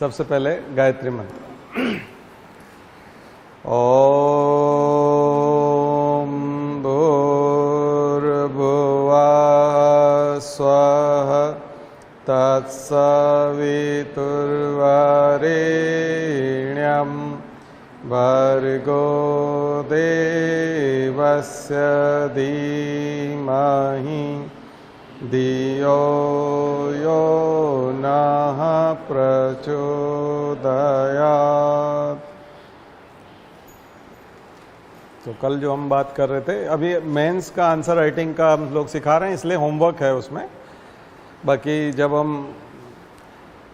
सबसे पहले गायत्री मंत्र। ओम भूर्भुवः स्वः तत्सवितुर्वरेण्यं भर्गो देवस्य धीमहि धियो यो नः प्रचोदयात्। तो कल जो हम बात कर रहे थे, अभी मेंस का आंसर राइटिंग का हम लोग सिखा रहे हैं, इसलिए होमवर्क है उसमें। बाकी जब हम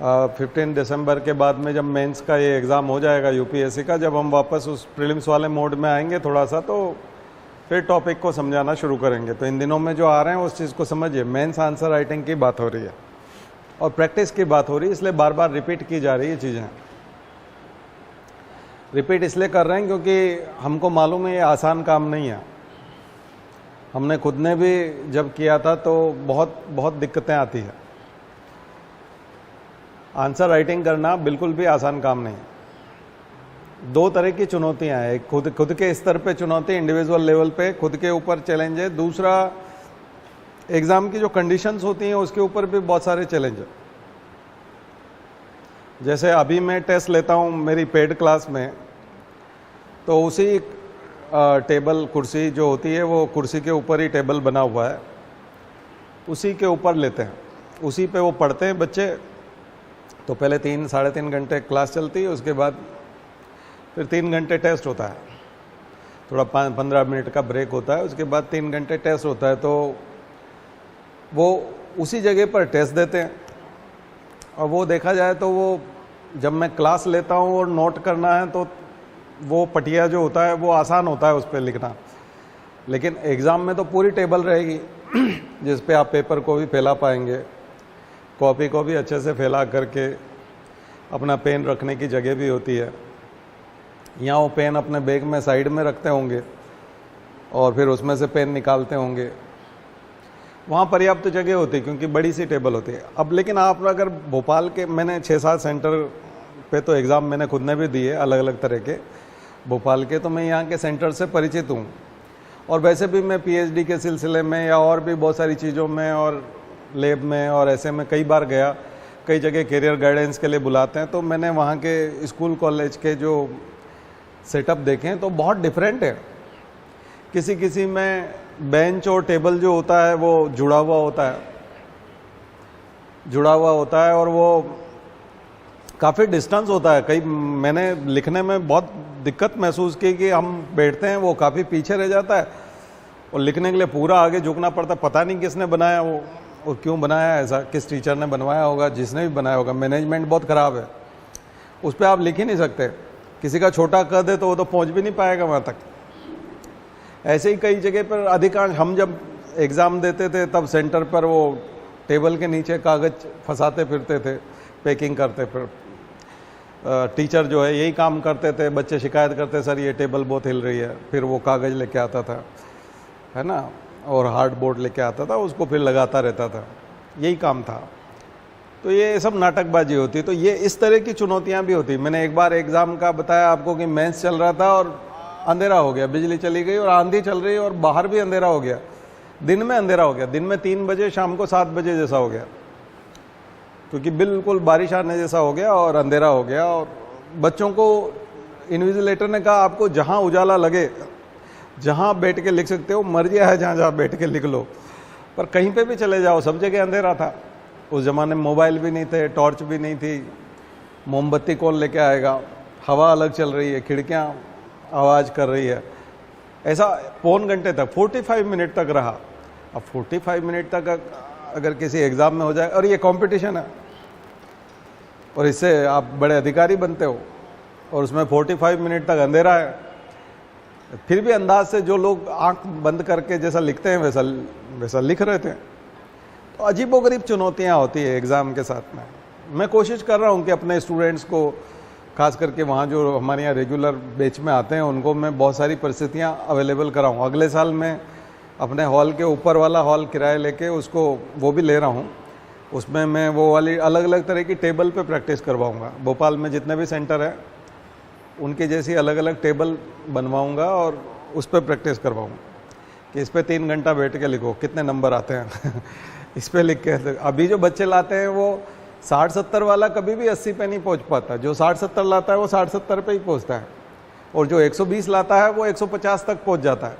15 दिसंबर के बाद में जब मेंस का ये एग्ज़ाम हो जाएगा यूपीएससी का, जब हम वापस उस प्रीलिम्स वाले मोड में आएंगे थोड़ा सा, तो फिर टॉपिक को समझाना शुरू करेंगे। तो इन दिनों में जो आ रहे हैं उस चीज़ को समझिए। मेंस आंसर राइटिंग की बात हो रही है और प्रैक्टिस की बात हो रही है, इसलिए बार बार रिपीट की जा रही है चीज़ें। रिपीट इसलिए कर रहे हैं क्योंकि हमको मालूम है ये आसान काम नहीं है। हमने खुद ने भी जब किया था तो बहुत बहुत दिक्कतें आती है। आंसर राइटिंग करना बिल्कुल भी आसान काम नहीं है। दो तरह की चुनौतियां हैं, एक खुद के स्तर पे चुनौती, इंडिविजुअल लेवल पे खुद के ऊपर चैलेंज है। दूसरा, एग्जाम की जो कंडीशंस होती हैं उसके ऊपर भी बहुत सारे चैलेंज है। जैसे अभी मैं टेस्ट लेता हूं मेरी पेड क्लास में, तो उसी टेबल कुर्सी जो होती है वो कुर्सी के ऊपर ही टेबल बना हुआ है, उसी के ऊपर लेते हैं, उसी पे वो पढ़ते हैं बच्चे। तो पहले 3-3.5 घंटे क्लास चलती है, उसके बाद फिर 3 घंटे टेस्ट होता है, थोड़ा 15 मिनट का ब्रेक होता है, उसके बाद 3 घंटे टेस्ट होता है। तो वो उसी जगह पर टेस्ट देते हैं। और वो देखा जाए तो वो जब मैं क्लास लेता हूँ और नोट करना है तो वो पटिया जो होता है वो आसान होता है उस पर लिखना, लेकिन एग्ज़ाम में तो पूरी टेबल रहेगी जिस पे आप पेपर को भी फैला पाएंगे, कॉपी को भी अच्छे से फैला करके, अपना पेन रखने की जगह भी होती है। यहाँ वो पेन अपने बैग में साइड में रखते होंगे और फिर उसमें से पेन निकालते होंगे। वहाँ पर्याप्त जगह होती है क्योंकि बड़ी सी टेबल होती है। अब लेकिन आप अगर भोपाल के, मैंने 6-7 सेंटर पे तो एग्ज़ाम मैंने खुद ने भी दिए अलग अलग तरह के भोपाल के, तो मैं यहाँ के सेंटर से परिचित हूँ। और वैसे भी मैं पीएचडी के सिलसिले में या और भी बहुत सारी चीज़ों में और लैब में और ऐसे में कई बार गया। कई जगह कैरियर गाइडेंस के लिए बुलाते हैं, तो मैंने वहाँ के स्कूल कॉलेज के जो सेटअप देखे हैं तो बहुत डिफरेंट है। किसी किसी में बेंच और टेबल जो होता है वो जुड़ा हुआ होता है और वो काफ़ी डिस्टेंस होता है। कई मैंने लिखने में बहुत दिक्कत महसूस की कि हम बैठते हैं वो काफ़ी पीछे रह जाता है और लिखने के लिए पूरा आगे झुकना पड़ता है। पता नहीं किसने बनाया वो और क्यों बनाया ऐसा, किस टीचर ने बनवाया होगा, जिसने भी बनाया होगा। मैनेजमेंट बहुत ख़राब है, उस पर आप लिख ही नहीं सकते। किसी का छोटा कद है तो वो तो पहुंच भी नहीं पाएगा वहाँ तक। ऐसे ही कई जगह पर अधिकांश, हम जब एग्ज़ाम देते थे तब सेंटर पर वो टेबल के नीचे कागज़ फंसाते फिरते थे, पैकिंग करते फिर टीचर जो है यही काम करते थे। बच्चे शिकायत करते, सर ये टेबल बहुत हिल रही है, फिर वो कागज़ लेके आता था, है ना, और हार्ड बोर्ड लेके आता था, उसको फिर लगाता रहता था, यही काम था। तो ये सब नाटकबाजी होती है। तो ये इस तरह की चुनौतियां भी होती। मैंने एक बार एग्ज़ाम का बताया आपको कि मेंस चल रहा था और अंधेरा हो गया, बिजली चली गई और आंधी चल रही और बाहर भी अंधेरा हो गया, दिन में अंधेरा हो गया, दिन में 3 बजे, शाम को 7 बजे जैसा हो गया, क्योंकि बिल्कुल बारिश आने जैसा हो गया और अंधेरा हो गया। और बच्चों को इन्विजिलेटर ने कहा आपको जहाँ उजाला लगे, जहाँ बैठ के लिख सकते हो, मर्जी है जहाँ बैठ के लिख लो, पर कहीं पे भी चले जाओ, सब जगह अंधेरा था। उस ज़माने में मोबाइल भी नहीं थे, टॉर्च भी नहीं थी, मोमबत्ती कौन लेके आएगा, हवा अलग चल रही है, खिड़कियाँ आवाज़ कर रही है। ऐसा पौन घंटे तक, 45 मिनट तक रहा। अब 45 मिनट तक अगर किसी एग्ज़ाम में हो जाए, और ये कंपटीशन है और इससे आप बड़े अधिकारी बनते हो, और उसमें 45 मिनट तक अंधेरा है, फिर भी अंदाज से जो लोग आंख बंद करके जैसा लिखते हैं वैसा लिख रहे थे। तो अजीबोगरीब चुनौतियां होती है एग्ज़ाम के साथ में। मैं कोशिश कर रहा हूं कि अपने स्टूडेंट्स को, खास करके वहाँ जो हमारे यहाँ रेगुलर बैच में आते हैं, उनको मैं बहुत सारी परिस्थितियाँ अवेलेबल कराऊँ। अगले साल मैं अपने हॉल के ऊपर वाला हॉल किराए लेके उसको वो भी ले रहा हूँ, उसमें मैं वो वाली अलग अलग तरह की टेबल पे प्रैक्टिस करवाऊंगा। भोपाल में जितने भी सेंटर हैं उनकी जैसी अलग अलग टेबल बनवाऊंगा और उस पर प्रैक्टिस करवाऊंगा कि इस पर 3 घंटा बैठ के लिखो कितने नंबर आते हैं इस पर लिख के। अभी जो बच्चे लाते हैं वो 60-70 वाला कभी भी 80 पे नहीं पहुंच पाता। जो 60-70 लाता है वो 60-70 पे ही पहुंचता है, और जो 120 लाता है वो 150 तक पहुंच जाता है।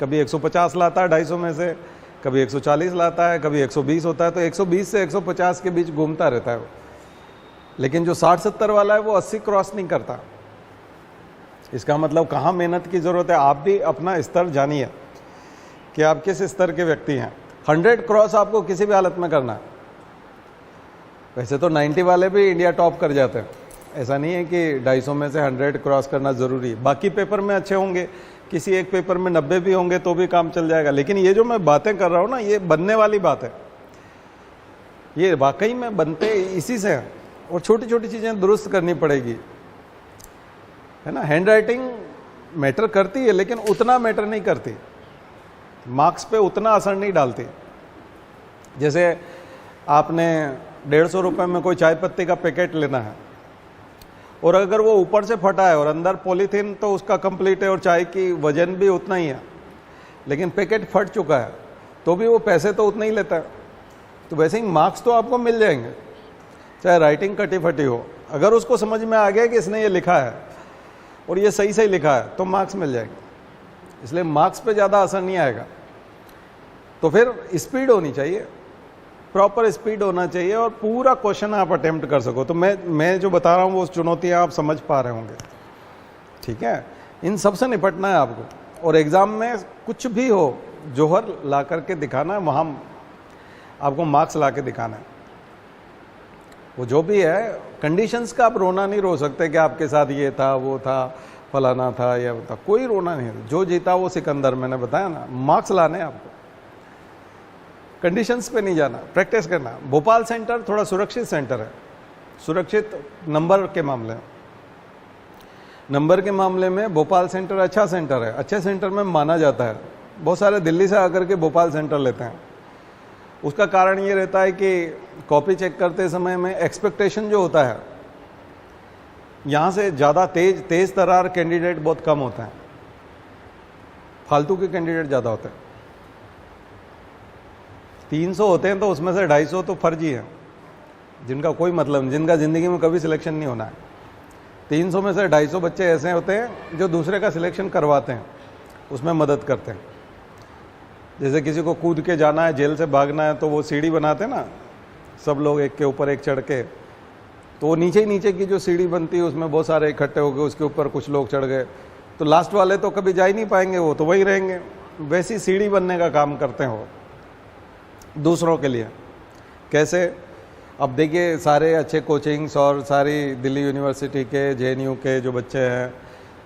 कभी 150 लाता है 250 में से, कभी 140 लाता है, कभी 120 होता है। तो 120 से 150 के बीच घूमता रहता है वो। लेकिन जो 60-70 वाला है वो 80 क्रॉस नहीं करता। इसका मतलब कहाँ मेहनत की ज़रूरत है। आप भी अपना स्तर जानिए कि आप किस स्तर के व्यक्ति हैं। 100 क्रॉस आपको किसी भी हालत में करना है। वैसे तो 90 वाले भी इंडिया टॉप कर जाते हैं, ऐसा नहीं है कि 250 में से 100 क्रॉस करना ज़रूरी है। बाकी पेपर में अच्छे होंगे, किसी एक पेपर में 90 भी होंगे तो भी काम चल जाएगा। लेकिन ये जो मैं बातें कर रहा हूँ ना, ये बनने वाली बात है, ये वाकई में बनते इसी से हैं। और छोटी छोटी चीज़ें दुरुस्त करनी पड़ेगी, है ना। हैंड राइटिंग मैटर करती है लेकिन उतना मैटर नहीं करती, मार्क्स पे उतना असर नहीं डालती। जैसे आपने 150 रुपये में कोई चाय पत्ती का पैकेट लेना है, और अगर वो ऊपर से फटा है और अंदर पॉलीथीन तो उसका कंप्लीट है और चाय की वजन भी उतना ही है, लेकिन पैकेट फट चुका है तो भी वो पैसे तो उतना ही लेता है। तो वैसे ही मार्क्स तो आपको मिल जाएंगे, चाहे राइटिंग कटी फटी हो। अगर उसको समझ में आ गया कि इसने ये लिखा है और ये सही सही लिखा है तो मार्क्स मिल जाएंगे। इसलिए मार्क्स पे ज़्यादा असर नहीं आएगा। तो फिर स्पीड होनी चाहिए, प्रॉपर स्पीड होना चाहिए, और पूरा क्वेश्चन आप अटेम्प्ट कर सको। तो मैं जो बता रहा हूँ वो चुनौतियाँ आप समझ पा रहे होंगे, ठीक है। इन सब से निपटना है आपको। और एग्ज़ाम में कुछ भी हो, जोहर ला करके दिखाना है, वहाँ आपको मार्क्स ला के दिखाना है। वो जो भी है, कंडीशंस का आप रोना नहीं रो सकते कि आपके साथ ये था, वो था, फलाना था, या था। कोई रोना नहीं है। जो जीता वो सिकंदर, मैंने बताया ना। मार्क्स लाने आपको, कंडीशंस पे नहीं जाना, प्रैक्टिस करना। भोपाल सेंटर थोड़ा सुरक्षित सेंटर है, सुरक्षित नंबर के मामले में। नंबर के मामले में भोपाल सेंटर अच्छा सेंटर है, अच्छे सेंटर में माना जाता है। बहुत सारे दिल्ली से आकर के भोपाल सेंटर लेते हैं। उसका कारण ये रहता है कि कॉपी चेक करते समय में एक्सपेक्टेशन जो होता है, यहाँ से ज़्यादा तेज तरार कैंडिडेट बहुत कम होते हैं, फालतू के कैंडिडेट ज़्यादा होते हैं। 300 होते हैं तो उसमें से 250 तो फर्जी हैं, जिनका कोई मतलब नहीं, जिनका ज़िंदगी में कभी सिलेक्शन नहीं होना है। 300 में से 250 बच्चे ऐसे होते हैं जो दूसरे का सिलेक्शन करवाते हैं, उसमें मदद करते हैं। जैसे किसी को कूद के जाना है, जेल से भागना है, तो वो सीढ़ी बनाते हैं ना, सब लोग एक के ऊपर एक चढ़ के, तो वो नीचे ही नीचे की जो सीढ़ी बनती है उसमें बहुत सारे इकट्ठे हो गए, उसके ऊपर कुछ लोग चढ़ गए, तो लास्ट वाले तो कभी जा ही नहीं पाएंगे, वो तो वही रहेंगे। वैसी सीढ़ी बनने का काम करते हैं वो दूसरों के लिए। कैसे? अब देखिए, सारे अच्छे कोचिंग्स और सारी दिल्ली यूनिवर्सिटी के, JNU के जो बच्चे हैं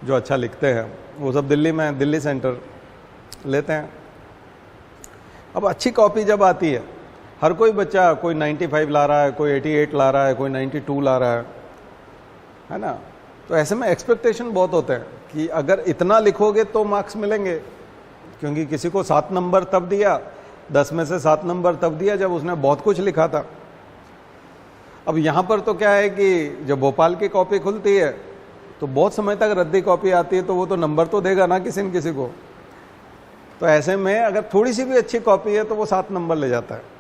जो अच्छा लिखते हैं, वो सब दिल्ली में, दिल्ली सेंटर लेते हैं। अब अच्छी कॉपी जब आती है, हर कोई बच्चा, कोई 95 ला रहा है, कोई 88 ला रहा है, कोई 92 ला रहा है ना। तो ऐसे में एक्सपेक्टेशन बहुत होते हैं कि अगर इतना लिखोगे तो मार्क्स मिलेंगे, क्योंकि किसी को 7 नंबर तब दिया, 10 में से 7 नंबर तब दिया जब उसने बहुत कुछ लिखा था। अब यहाँ पर तो क्या है कि जब भोपाल की कॉपी खुलती है तो बहुत समय तक रद्दी कॉपी आती है, तो वो तो नंबर तो देगा ना किसी न किसी को। तो ऐसे में अगर थोड़ी सी भी अच्छी कॉपी है तो वो 7 नंबर ले जाता है।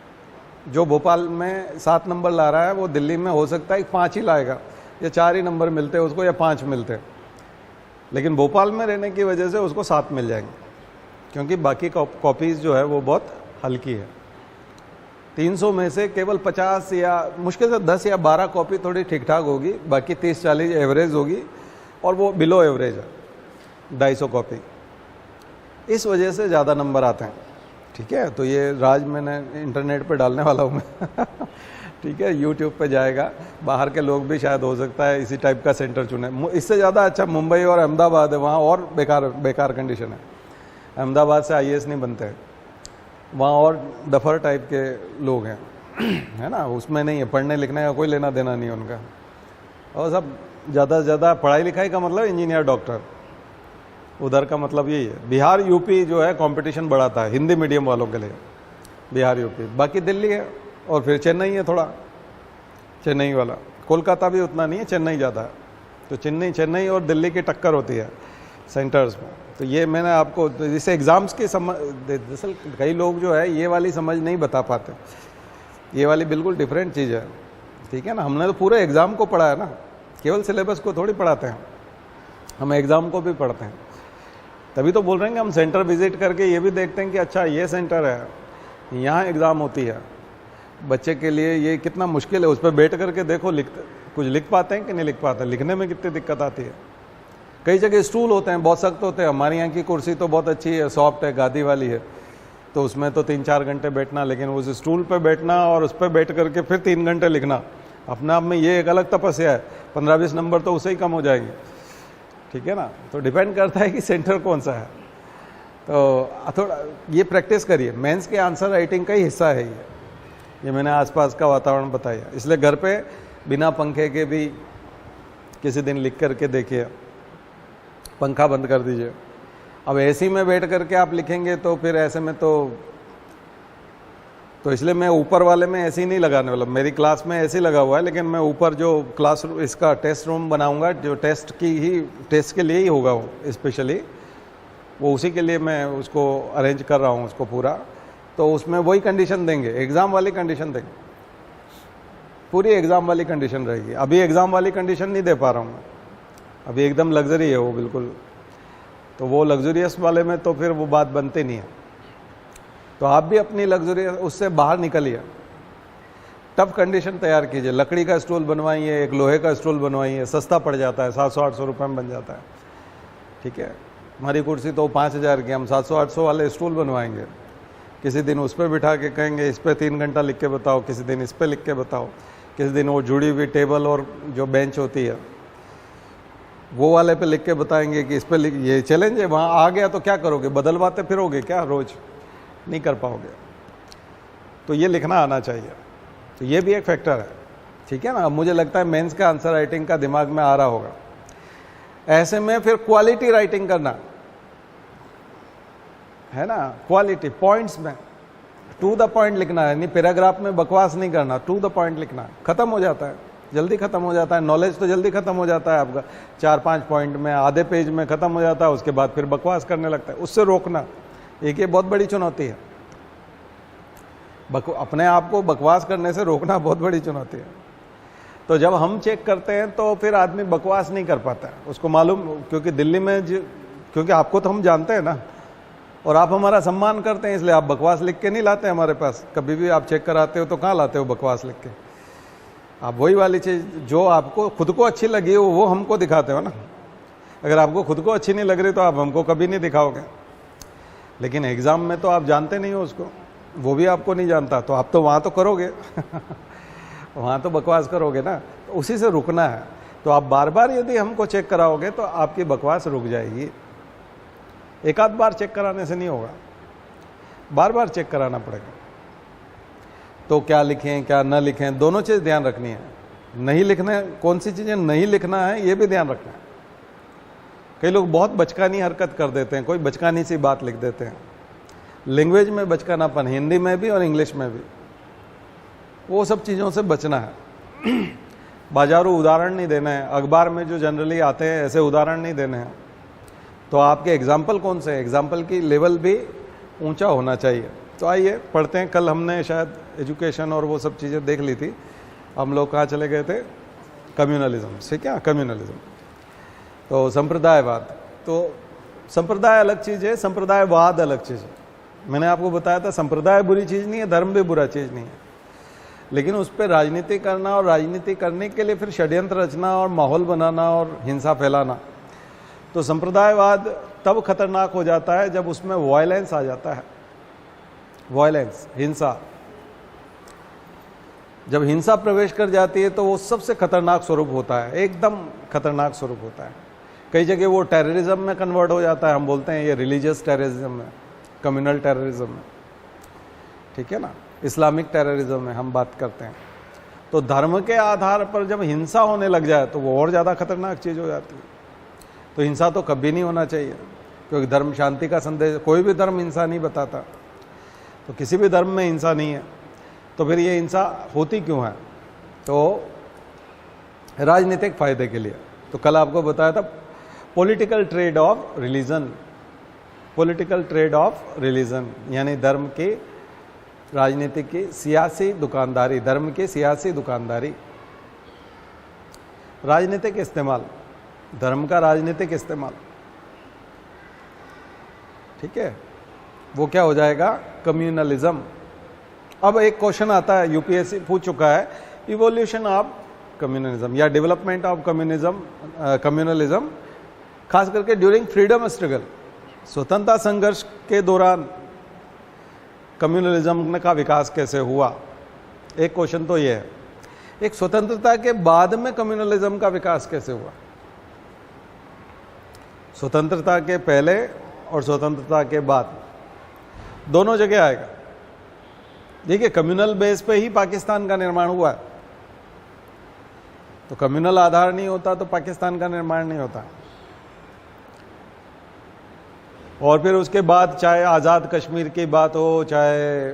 जो भोपाल में 7 नंबर ला रहा है वो दिल्ली में हो सकता है 5 ही लाएगा, या 4 ही नंबर मिलते हैं उसको, या 5 मिलते हैं। लेकिन भोपाल में रहने की वजह से उसको 7 मिल जाएंगे, क्योंकि बाकी कॉपीज़ जो है वो बहुत हल्की है। 300 में से केवल 50 या मुश्किल से 10 या 12 कॉपी थोड़ी ठीक ठाक होगी, बाकी 30-40 एवरेज होगी, और वो बिलो एवरेज है 250 कॉपी। इस वजह से ज़्यादा नंबर आते हैं, ठीक है। तो ये राज मैंने इंटरनेट पे डालने वाला हूँ मैं ठीक है, यूट्यूब पे जाएगा। बाहर के लोग भी शायद हो सकता है इसी टाइप का सेंटर चुने। इससे ज़्यादा अच्छा मुंबई और अहमदाबाद है, वहाँ और बेकार कंडीशन है। अहमदाबाद से IAS नहीं बनते हैं, वहाँ और डफर टाइप के लोग हैं है ना, उसमें नहीं है, पढ़ने लिखने का कोई लेना देना नहीं है उनका। और सब ज़्यादा से ज़्यादा पढ़ाई लिखाई का मतलब इंजीनियर, डॉक्टर, उधर का मतलब यही है। बिहार यूपी जो है कंपटीशन बढ़ाता है हिंदी मीडियम वालों के लिए, बिहार यूपी। बाकी दिल्ली है और फिर चेन्नई है थोड़ा, चेन्नई वाला। कोलकाता भी उतना नहीं है, चेन्नई ज़्यादा है। तो चेन्नई और दिल्ली की टक्कर होती है सेंटर्स में। तो ये मैंने आपको जैसे एग्ज़ाम्स की समझ, दरअसल कई लोग जो है ये वाली समझ नहीं बता पाते, ये वाली बिल्कुल डिफरेंट चीज़ है, ठीक है ना। हमने तो पूरे एग्ज़ाम को पढ़ा है ना, केवल सिलेबस को थोड़ी पढ़ाते हैं, हम एग्ज़ाम को भी पढ़ते हैं। तभी तो बोल रहे हैं कि हम सेंटर विजिट करके ये भी देखते हैं कि अच्छा ये सेंटर है, यहाँ एग्ज़ाम होती है, बच्चे के लिए ये कितना मुश्किल है, उस पर बैठ करके देखो कुछ लिख पाते हैं कि नहीं लिख पाते, लिखने में कितनी दिक्कत आती है। कई जगह स्टूल होते हैं, बहुत सख्त होते हैं। हमारे यहाँ की कुर्सी तो बहुत अच्छी है, सॉफ्ट है, गादी वाली है, तो उसमें तो 3-4 घंटे बैठना, लेकिन उस स्टूल पे बैठना और उस पर बैठ करके फिर 3 घंटे लिखना, अपने आप में ये एक अलग तपस्या है। 15-20 नंबर तो उससे ही कम हो जाएंगे, ठीक है ना। तो डिपेंड करता है कि सेंटर कौन सा है। तो थोड़ा ये प्रैक्टिस करिए, मेंस के आंसर राइटिंग का ही हिस्सा है ये मैंने आसपास का वातावरण बताया। इसलिए घर पे बिना पंखे के भी किसी दिन लिख करके देखिए, पंखा बंद कर दीजिए। अब एसी में बैठ करके आप लिखेंगे तो फिर ऐसे में तो इसलिए मैं ऊपर वाले में एसी नहीं लगाने वाला। मेरी क्लास में एसी लगा हुआ है, लेकिन मैं ऊपर जो क्लास इसका टेस्ट रूम बनाऊंगा, जो टेस्ट के लिए ही होगा वो स्पेशली, वो उसी के लिए मैं उसको अरेंज कर रहा हूँ उसको पूरा। तो उसमें वही कंडीशन देंगे, एग्ज़ाम वाली कंडीशन देंगे, पूरी एग्ज़ाम वाली कंडीशन रहेगी। अभी एग्ज़ाम वाली कंडीशन नहीं दे पा रहा हूँ मैं, अभी एकदम लग्जरी है वो बिल्कुल। तो वो लग्जरियस वाले में तो फिर वो बात बनती नहीं है। तो आप भी अपनी लग्जरियस उससे बाहर निकलिए, टफ कंडीशन तैयार कीजिए। लकड़ी का स्टूल बनवाइए, एक लोहे का स्टूल बनवाइए, सस्ता पड़ जाता है, 700-800 रुपये में बन जाता है, ठीक है। हमारी कुर्सी तो 5000 की, हम 700-800 वाले स्टूल बनवाएंगे। किसी दिन उस पर बिठा के कहेंगे इस पर 3 घंटा लिख के बताओ, किसी दिन इस पर लिख के बताओ, किसी दिन वो जुड़ी हुई टेबल और जो बेंच होती है वो वाले पे लिख के बताएंगे कि इस पर लिख। ये चैलेंज है। वहाँ आ गया तो क्या करोगे, बदलवाते फिरोगे क्या रोज? नहीं कर पाओगे। तो ये लिखना आना चाहिए, तो ये भी एक फैक्टर है, ठीक है ना। अब मुझे लगता है मेंस का आंसर राइटिंग का दिमाग में आ रहा होगा। ऐसे में फिर क्वालिटी राइटिंग करना है ना, क्वालिटी पॉइंट्स में टू द पॉइंट लिखना है, नहीं पैराग्राफ में बकवास नहीं करना, टू द पॉइंट लिखना है। खत्म हो जाता है, जल्दी खत्म हो जाता है, नॉलेज तो जल्दी खत्म हो जाता है आपका। 4-5 पॉइंट में, आधे पेज में खत्म हो जाता है, उसके बाद फिर बकवास करने लगता है। उससे रोकना एक ये बहुत बड़ी चुनौती है। अपने आप को बकवास करने से रोकना बहुत बड़ी चुनौती है। तो जब हम चेक करते हैं तो फिर आदमी बकवास नहीं कर पाता है, उसको मालूम, क्योंकि दिल्ली में क्योंकि आपको तो हम जानते हैं ना, और आप हमारा सम्मान करते हैं, इसलिए आप बकवास लिख के नहीं लाते हमारे पास। कभी भी आप चेक कराते हो तो कहाँ लाते हो बकवास लिख के? आप वही वाली चीज़ जो आपको खुद को अच्छी लगी हो वो हमको दिखाते हो ना। अगर आपको खुद को अच्छी नहीं लग रही तो आप हमको कभी नहीं दिखाओगे। लेकिन एग्ज़ाम में तो आप जानते नहीं हो उसको, वो भी आपको नहीं जानता, तो आप तो वहाँ तो करोगे वहाँ तो बकवास करोगे ना। तो उसी से रुकना है। तो आप बार बार यदि हमको चेक कराओगे तो आपकी बकवास रुक जाएगी। एक आध बार चेक कराने से नहीं होगा, बार बार चेक कराना पड़ेगा। तो क्या लिखें क्या न लिखें, दोनों चीज़ ध्यान रखनी है। नहीं लिखना, कौन सी चीज़ें नहीं लिखना है ये भी ध्यान रखना है। कई लोग बहुत बचकानी हरकत कर देते हैं, कोई बचकानी सी बात लिख देते हैं। लैंग्वेज में बचकानापन, हिंदी में भी और इंग्लिश में भी, वो सब चीज़ों से बचना है। बाजारू उदाहरण नहीं देना है, अखबार में जो जनरली आते हैं ऐसे उदाहरण नहीं देने हैं। तो आपके एग्जाम्पल कौन से हैं, एग्जाम्पल की लेवल भी ऊंचा होना चाहिए। तो आइए पढ़ते हैं। कल हमने शायद एजुकेशन और वो सब चीज़ें देख ली थी। हम लोग कहाँ चले गए थे? कम्युनलिज्म, ठीक है, कम्युनलिज्म। तो संप्रदायवाद, तो संप्रदाय अलग चीज़ है, संप्रदायवाद अलग चीज़ है। मैंने आपको बताया था संप्रदाय बुरी चीज़ नहीं है, धर्म भी बुरा चीज़ नहीं है, लेकिन उस पर राजनीति करना और राजनीति करने के लिए फिर षड्यंत्र रचना और माहौल बनाना और हिंसा फैलाना, तो संप्रदायवाद तब खतरनाक हो जाता है जब उसमें वायलेंस आ जाता है। वायलेंस, हिंसा, जब हिंसा प्रवेश कर जाती है तो वो सबसे खतरनाक स्वरूप होता है, एकदम खतरनाक स्वरूप होता है। कई जगह वो टेररिज्म में कन्वर्ट हो जाता है। हम बोलते हैं ये रिलीजियस टेररिज्म है, कम्युनल टेररिज्म है, ठीक है ना, इस्लामिक टेररिज्म में हम बात करते हैं। तो धर्म के आधार पर जब हिंसा होने लग जाए तो वो और ज़्यादा खतरनाक चीज़ हो जाती है। तो हिंसा तो कभी नहीं होना चाहिए, क्योंकि धर्म शांति का संदेश, कोई भी धर्म हिंसा नहीं बताता, तो किसी भी धर्म में हिंसा नहीं है। तो फिर ये हिंसा होती क्यों है? तो राजनीतिक फायदे के लिए। तो कल आपको बताया था political trade off religion, political trade off religion यानी धर्म की राजनीति की सियासी दुकानदारी, धर्म की सियासी दुकानदारी, राजनीतिक इस्तेमाल, धर्म का राजनीतिक इस्तेमाल, ठीक है, वो क्या हो जाएगा? कम्युनलिज्म। अब एक क्वेश्चन आता है, यूपीएससी पूछ चुका है, इवोल्यूशन ऑफ कम्युनलिज्म या डेवलपमेंट ऑफ कम्युनलिज्म, खास करके ड्यूरिंग फ्रीडम स्ट्रगल, स्वतंत्रता संघर्ष के दौरान कम्युनलिज्म का विकास कैसे हुआ? एक क्वेश्चन तो ये है। एक स्वतंत्रता के बाद में कम्युनलिज्म का विकास कैसे हुआ? स्वतंत्रता के पहले और स्वतंत्रता के बाद दोनों जगह आएगा। देखिए, कम्युनल बेस पे ही पाकिस्तान का निर्माण हुआ है, तो कम्युनल आधार नहीं होता तो पाकिस्तान का निर्माण नहीं होता। और फिर उसके बाद चाहे आज़ाद कश्मीर की बात हो, चाहे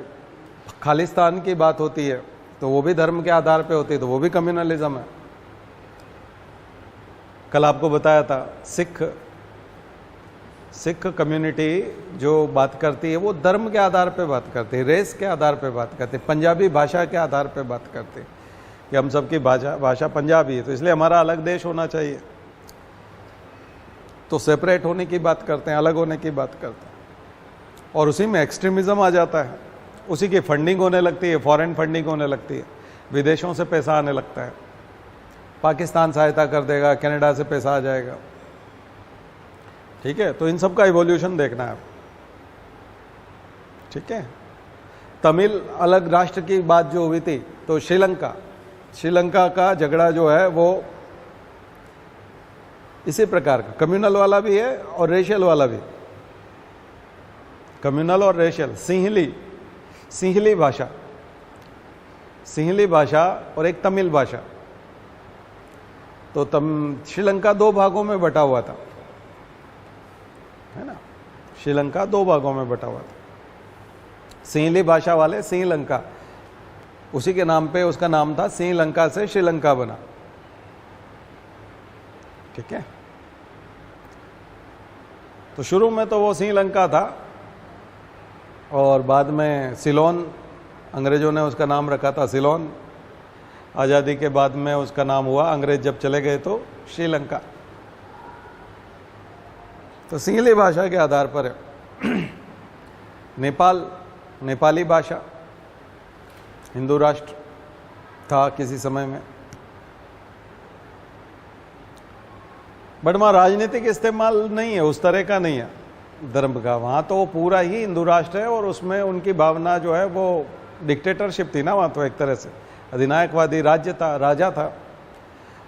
खालिस्तान की बात होती है, तो वो भी धर्म के आधार पे होती है, तो वो भी कम्युनलिज्म है। कल आपको बताया था सिख कम्युनिटी जो बात करती है वो धर्म के आधार पे बात करती है, रेस के आधार पे बात करती है, पंजाबी भाषा के आधार पे बात करती है कि हम सबकी भाषा पंजाबी है, तो इसलिए हमारा अलग देश होना चाहिए। तो सेपरेट होने की बात करते हैं, अलग होने की बात करते हैं, और उसी में एक्सट्रीमिज्म आ जाता है, उसी की फंडिंग होने लगती है, फॉरेन फंडिंग होने लगती है, विदेशों से पैसा आने लगता है, पाकिस्तान सहायता कर देगा, कनाडा से पैसा आ जाएगा, ठीक है। तो इन सब का इवोल्यूशन देखना है, ठीक है। तमिल अलग राष्ट्र की बात जो हुई थी, तो श्रीलंका का झगड़ा जो है वो इसी प्रकार का कम्युनल वाला भी है और रेशियल वाला भी, कम्युनल और रेशियल। सिंहली भाषा और एक तमिल भाषा, तो श्रीलंका 2 भागों में बटा हुआ था, है ना, श्रीलंका 2 भागों में बटा हुआ था। सिंहली भाषा वाले श्रीलंका, उसी के नाम पे उसका नाम था, श्रीलंका से श्रीलंका बना, ठीक है। तो शुरू में तो वो श्रीलंका था और बाद में सिलोन, अंग्रेजों ने उसका नाम रखा था सिलोन। आज़ादी के बाद में उसका नाम हुआ, अंग्रेज जब चले गए तो श्रीलंका। तो सिंहली भाषा के आधार पर है। नेपाली भाषा, हिंदू राष्ट्र था किसी समय में, बट वहाँ राजनीतिक इस्तेमाल नहीं है, उस तरह का नहीं है धर्म का। वहाँ तो पूरा ही हिंदू राष्ट्र है और उसमें उनकी भावना जो है वो डिक्टेटरशिप थी ना, वहाँ तो एक तरह से अधिनायकवादी राजा था।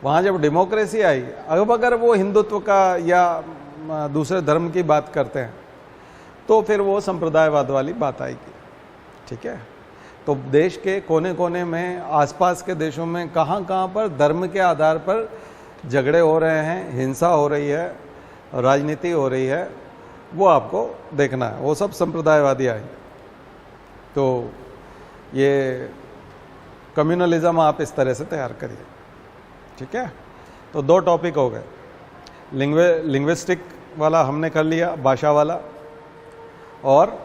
वहाँ जब डेमोक्रेसी आई, अब अगर वो हिंदुत्व का या दूसरे धर्म की बात करते हैं तो फिर वो संप्रदायवाद वाली बात आएगी, ठीक है। तो देश के कोने कोने में, आसपास के देशों में कहाँ पर धर्म के आधार पर झगड़े हो रहे हैं, हिंसा हो रही है, राजनीति हो रही है, वो आपको देखना है, वो सब संप्रदायवादी आए। तो ये कम्युनलिज्म आप इस तरह से तैयार करिए, ठीक है। तो 2 टॉपिक हो गए, लिंग्विस्टिक वाला हमने कर लिया, भाषा वाला, और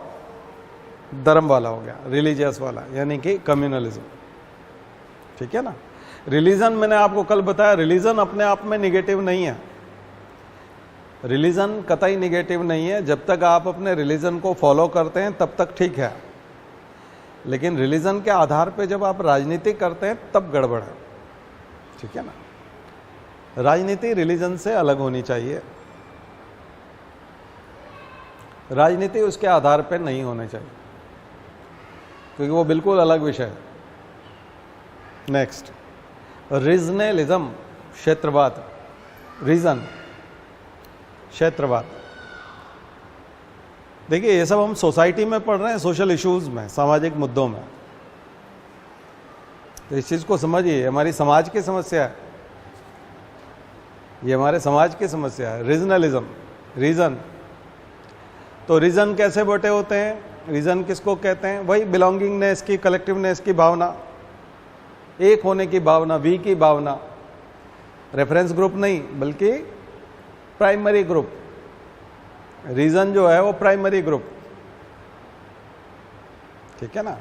धर्म वाला हो गया, रिलीजियस वाला, यानी कि कम्युनलिज्म, ठीक है ना। रिलीजन मैंने आपको कल बताया, रिलीजन अपने आप में निगेटिव नहीं है, रिलीजन कतई निगेटिव नहीं है। जब तक आप अपने रिलीजन को फॉलो करते हैं तब तक ठीक है, लेकिन रिलीजन के आधार पे जब आप राजनीति करते हैं तब गड़बड़ है, ठीक है ना। राजनीति रिलीजन से अलग होनी चाहिए, राजनीति उसके आधार पे नहीं होनी चाहिए, क्योंकि वो बिल्कुल अलग विषय है। नेक्स्ट, रीजनलिज्म, क्षेत्रवाद, रीजन, क्षेत्रवाद। देखिए, ये सब हम सोसाइटी में पढ़ रहे हैं, सोशल इश्यूज में, सामाजिक मुद्दों में। तो इस चीज को समझिए, हमारी समाज की समस्या है, ये हमारे समाज की समस्या है। रीजनलिज्म, रीजन, तो रीजन कैसे बटे होते हैं? रीजन किसको कहते हैं? वही बिलोंगिंगनेस की, कलेक्टिवनेस की भावना, एक होने की भावना, वी की भावना। रेफरेंस ग्रुप नहीं बल्कि प्राइमरी ग्रुप। रीजन जो है वो प्राइमरी ग्रुप, ठीक है ना,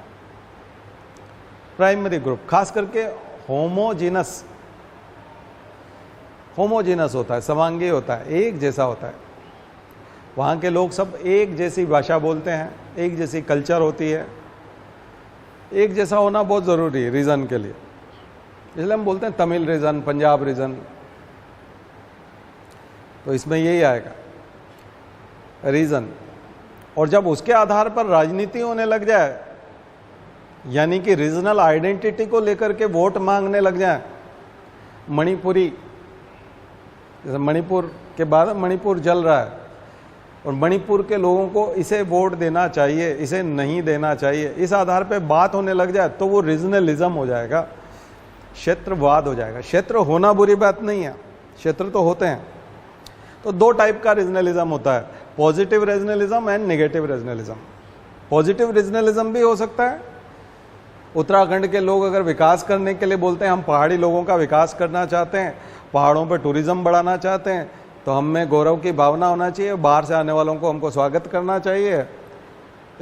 प्राइमरी ग्रुप। खास करके होमोजीनस होता है, समांगी होता है, एक जैसा होता है। वहाँ के लोग सब एक जैसी भाषा बोलते हैं, एक जैसी कल्चर होती है। एक जैसा होना बहुत ज़रूरी है रीजन के लिए, इसलिए हम बोलते हैं तमिल रीजन, पंजाब रीजन। तो इसमें यही आएगा रीजन। और जब उसके आधार पर राजनीति होने लग जाए, यानी कि रीजनल आइडेंटिटी को लेकर के वोट मांगने लग जाए, मणिपुरी, जैसे मणिपुर के बाद मणिपुर जल रहा है और मणिपुर के लोगों को इसे वोट देना चाहिए, इसे नहीं देना चाहिए, इस आधार पे बात होने लग जाए तो वो रीजनलिज्म हो जाएगा, क्षेत्रवाद हो जाएगा। क्षेत्र होना बुरी बात नहीं है, क्षेत्र तो होते हैं। तो दो टाइप का रीजनलिज्म होता है, positive regionalism and negative regionalism. Positive regionalism भी हो सकता है। उत्तराखंड के लोग अगर विकास करने के लिए बोलते हैं हम पहाड़ी लोगों का विकास करना चाहते हैं, पहाड़ों पर टूरिज्म बढ़ाना चाहते हैं, तो हम में गौरव की भावना होना चाहिए, बाहर से आने वालों को हमको स्वागत करना चाहिए,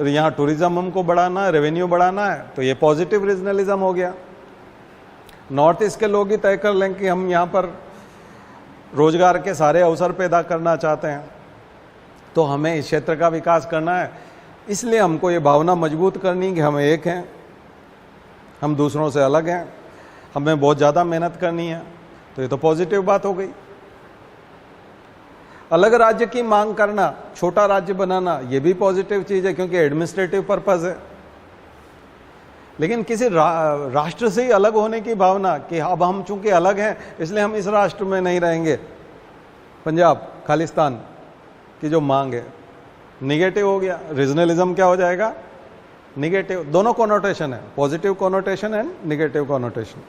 यहाँ टूरिज्म हमको बढ़ाना है, रेवेन्यू बढ़ाना है, तो ये पॉजिटिव रीजनलिज्म हो गया। नॉर्थ ईस्ट के लोग ही तय कर लें कि हम यहाँ पर रोजगार के सारे अवसर पैदा करना चाहते हैं, तो हमें इस क्षेत्र का विकास करना है, इसलिए हमको ये भावना मजबूत करनी कि हम एक हैं, हम दूसरों से अलग हैं, हमें बहुत ज़्यादा मेहनत करनी है। तो ये तो पॉजिटिव बात हो गई। अलग राज्य की मांग करना, छोटा राज्य बनाना, ये भी पॉजिटिव चीज़ है क्योंकि एडमिनिस्ट्रेटिव पर्पस है। लेकिन किसी राष्ट्र से ही अलग होने की भावना कि अब हम चूंकि अलग हैं इसलिए हम इस राष्ट्र में नहीं रहेंगे, पंजाब खालिस्तान की जो मांग है, निगेटिव हो गया। रीजनलिज्म क्या हो जाएगा? निगेटिव। दोनों कॉनोटेशन है, positive connotation and negative connotation.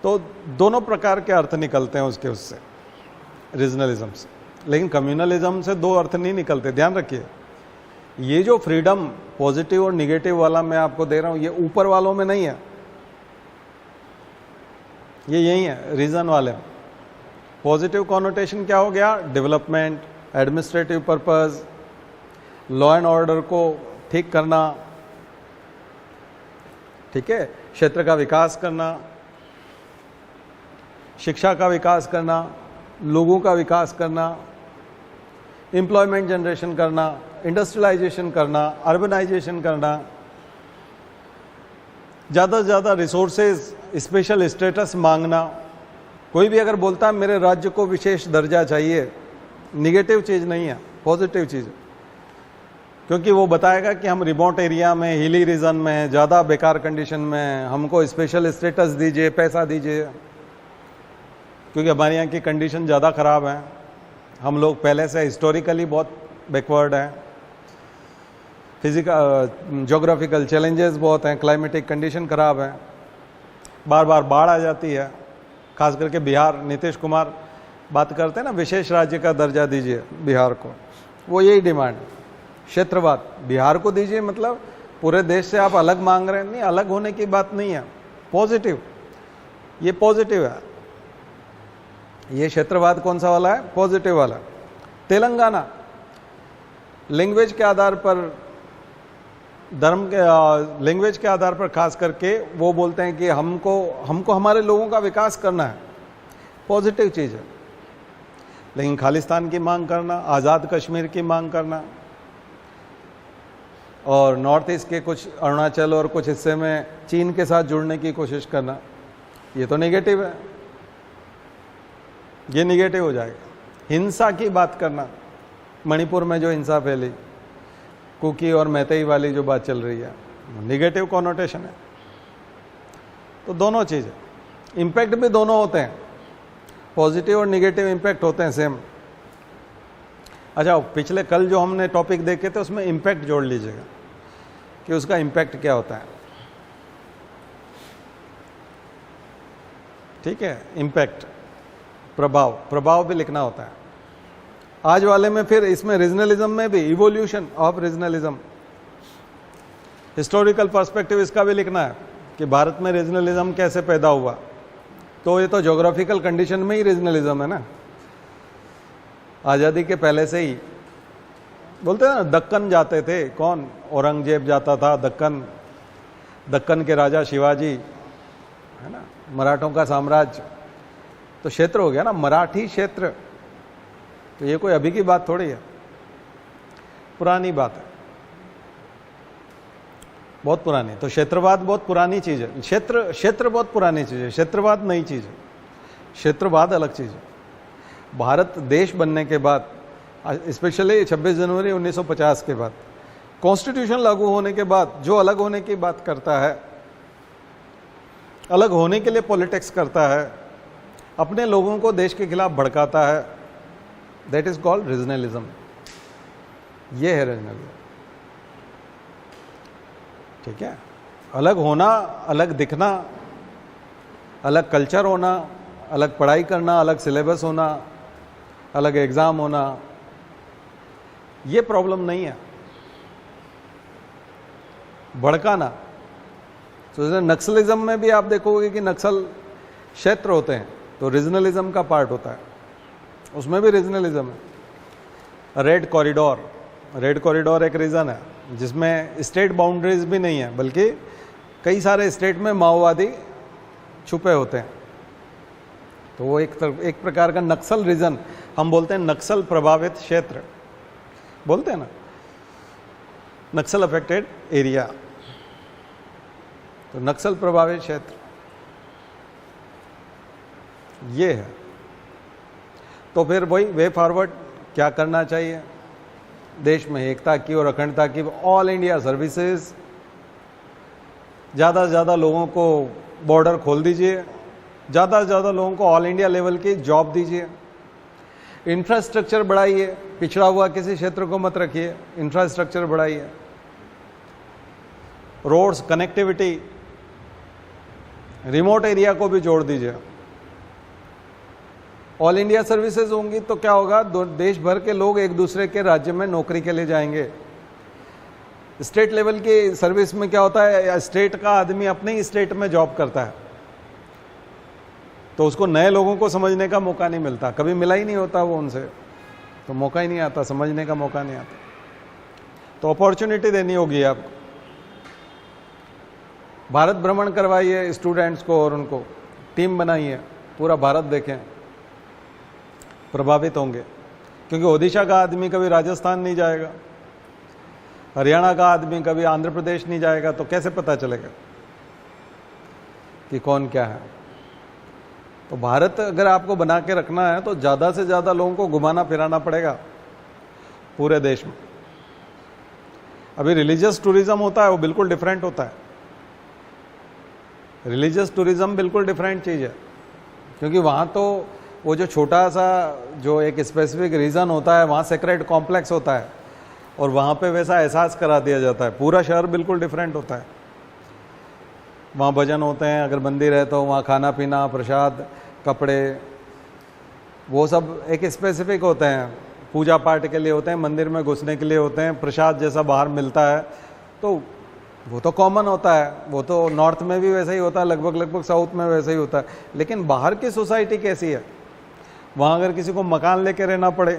तो दोनों प्रकार के अर्थ निकलते हैं उससे रीजनलिज्म से। लेकिन कम्युनलिज्म से दो अर्थ नहीं निकलते, ध्यान रखिए। ये जो फ्रीडम पॉजिटिव और निगेटिव वाला मैं आपको दे रहा हूं, ये ऊपर वालों में नहीं है, ये यही है रीजन वाले में। पॉजिटिव कॉनोटेशन क्या हो गया? Development, administrative purpose, law and order को ठीक करना, ठीक है, क्षेत्र का विकास करना, शिक्षा का विकास करना, लोगों का विकास करना, एम्प्लॉयमेंट जनरेशन करना, इंडस्ट्रियलाइजेशन करना, अर्बनाइजेशन करना, ज़्यादा से ज़्यादा रिसोर्सेज, स्पेशल स्टेटस मांगना। कोई भी अगर बोलता है मेरे राज्य को विशेष दर्जा चाहिए, निगेटिव चीज़ नहीं है, पॉजिटिव चीज़ है, क्योंकि वो बताएगा कि हम रिमोट एरिया में, हिली रीजन में, ज़्यादा बेकार कंडीशन में, हमको स्पेशल स्टेटस दीजिए, पैसा दीजिए, क्योंकि हमारे यहाँ की कंडीशन ज़्यादा ख़राब है, हम लोग पहले से हिस्टोरिकली बहुत बैकवर्ड हैं, फिजिकल जोग्राफिकल चैलेंजेस बहुत हैं, क्लाइमेटिक कंडीशन ख़राब है, बार बार बाढ़ आ जाती है, खास करके बिहार। नीतीश कुमार बात करते हैं ना, विशेष राज्य का दर्जा दीजिए बिहार को, वो यही डिमांड, क्षेत्रवाद, बिहार को दीजिए, मतलब पूरे देश से आप अलग मांग रहे हैं। नहीं, अलग होने की बात नहीं है, पॉजिटिव, ये पॉजिटिव है। ये क्षेत्रवाद कौन सा वाला है? पॉजिटिव वाला। तेलंगाना लैंग्वेज के आधार पर, धर्म के लैंग्वेज के आधार पर खास करके वो बोलते हैं कि हमको हमारे लोगों का विकास करना है, पॉजिटिव चीज़ है। लेकिन खालिस्तान की मांग करना, आज़ाद कश्मीर की मांग करना, और नॉर्थ ईस्ट के कुछ अरुणाचल और कुछ हिस्से में चीन के साथ जुड़ने की कोशिश करना, ये तो नेगेटिव है, ये नेगेटिव हो जाएगा। हिंसा की बात करना, मणिपुर में जो हिंसा फैली, कुकी और मैतेई वाली जो बात चल रही है, नेगेटिव कॉनोटेशन है। तो दोनों चीज़, इम्पैक्ट भी दोनों होते हैं, पॉजिटिव और नेगेटिव इम्पैक्ट होते हैं सेम। अच्छा, पिछले कल जो हमने टॉपिक देखे थे उसमें इम्पैक्ट जोड़ लीजिएगा कि उसका इम्पैक्ट क्या होता है, ठीक है। इम्पैक्ट, प्रभाव भी लिखना होता है। आज वाले में फिर इसमें रीजनलिज्म में भी evolution of regionalism, historical perspective इसका भी लिखना है कि भारत में रीजनलिज्म कैसे पैदा हुआ। तो ये तो ज्योग्राफिकल कंडीशन में ही रीजनलिज्म है ना, आज़ादी के पहले से ही। बोलते हैं ना दक्कन जाते थे, कौन? औरंगजेब जाता था दक्कन, दक्कन के राजा शिवाजी, है ना, मराठों का साम्राज्य, तो क्षेत्र हो गया ना मराठी क्षेत्र। तो ये कोई अभी की बात थोड़ी है, पुरानी बात है, बहुत पुरानी। तो क्षेत्रवाद बहुत पुरानी चीज है, क्षेत्र बहुत पुरानी चीज है, क्षेत्रवाद नई चीज है, क्षेत्रवाद अलग चीज है। भारत देश बनने के बाद, स्पेशली 26 जनवरी 1950 के बाद, कॉन्स्टिट्यूशन लागू होने के बाद, जो अलग होने की बात करता है, अलग होने के लिए पॉलिटिक्स करता है, अपने लोगों को देश के खिलाफ भड़काता है, दैट इज कॉल्ड रीजनलिज्म। ये है रीजनलिज्म, ठीक है। अलग होना, अलग दिखना, अलग कल्चर होना, अलग पढ़ाई करना, अलग सिलेबस होना, अलग एग्जाम होना, ये प्रॉब्लम नहीं है। भड़काना, तो जैसे नक्सलिज्म में भी आप देखोगे कि नक्सल क्षेत्र होते हैं, तो रीजनलिज्म का पार्ट होता है, उसमें भी रीजनलिज्म है। रेड कॉरिडोर एक रीजन है जिसमें स्टेट बाउंड्रीज भी नहीं है, बल्कि कई सारे स्टेट में माओवादी छुपे होते हैं, तो वो एक प्रकार का नक्सल रीजन, हम बोलते हैं नक्सल प्रभावित क्षेत्र, बोलते हैं ना, नक्सल अफेक्टेड एरिया, तो नक्सल प्रभावित क्षेत्र ये है। तो फिर वही वे फॉरवर्ड क्या करना चाहिए, देश में एकता की और अखंडता की ऑल इंडिया सर्विसेज, ज़्यादा से ज़्यादा लोगों को बॉर्डर खोल दीजिए, ज़्यादा से ज़्यादा लोगों को ऑल इंडिया लेवल की जॉब दीजिए, इंफ्रास्ट्रक्चर बढ़ाइए, पिछड़ा हुआ किसी क्षेत्र को मत रखिए, इंफ्रास्ट्रक्चर बढ़ाइए, रोड्स, कनेक्टिविटी, रिमोट एरिया को भी जोड़ दीजिए। ऑल इंडिया सर्विसेज होंगी तो क्या होगा, देश भर के लोग एक दूसरे के राज्य में नौकरी के लिए जाएंगे। स्टेट लेवल की सर्विस में क्या होता है, स्टेट का आदमी अपने ही स्टेट में जॉब करता है, तो उसको नए लोगों को समझने का मौका नहीं मिलता, कभी मिला ही नहीं होता वो उनसे, तो मौका ही नहीं आता, समझने का मौका नहीं आता। तो अपॉर्चुनिटी देनी होगी आपको, भारत भ्रमण करवाइए स्टूडेंट्स को और उनको टीम बनाइए, पूरा भारत देखें, प्रभावित होंगे। क्योंकि ओडिशा का आदमी कभी राजस्थान नहीं जाएगा, हरियाणा का आदमी कभी आंध्र प्रदेश नहीं जाएगा, तो कैसे पता चलेगा कि कौन क्या है। तो भारत अगर आपको बना के रखना है तो ज़्यादा से ज़्यादा लोगों को घुमाना फिराना पड़ेगा पूरे देश में। अभी रिलीजियस टूरिज्म होता है, वो बिल्कुल डिफरेंट होता है, रिलीजियस टूरिज्म बिल्कुल डिफरेंट चीज़ है, क्योंकि वहाँ तो वो जो छोटा सा जो एक स्पेसिफिक रीजन होता है, वहाँ सेक्रेट कॉम्प्लेक्स होता है और वहाँ पे वैसा एहसास करा दिया जाता है। पूरा शहर बिल्कुल डिफरेंट होता है, वहाँ भजन होते हैं, अगर मंदिर है तो वहाँ खाना पीना, प्रसाद, कपड़े, वो सब एक स्पेसिफिक होते हैं, पूजा पाठ के लिए होते हैं, मंदिर में घुसने के लिए होते हैं, प्रसाद जैसा बाहर मिलता है, तो वो तो कॉमन होता है, वो तो नॉर्थ में भी वैसा ही होता है, लगभग साउथ में वैसा ही होता है। लेकिन बाहर की सोसाइटी कैसी है, वहाँ अगर किसी को मकान लेके रहना पड़े,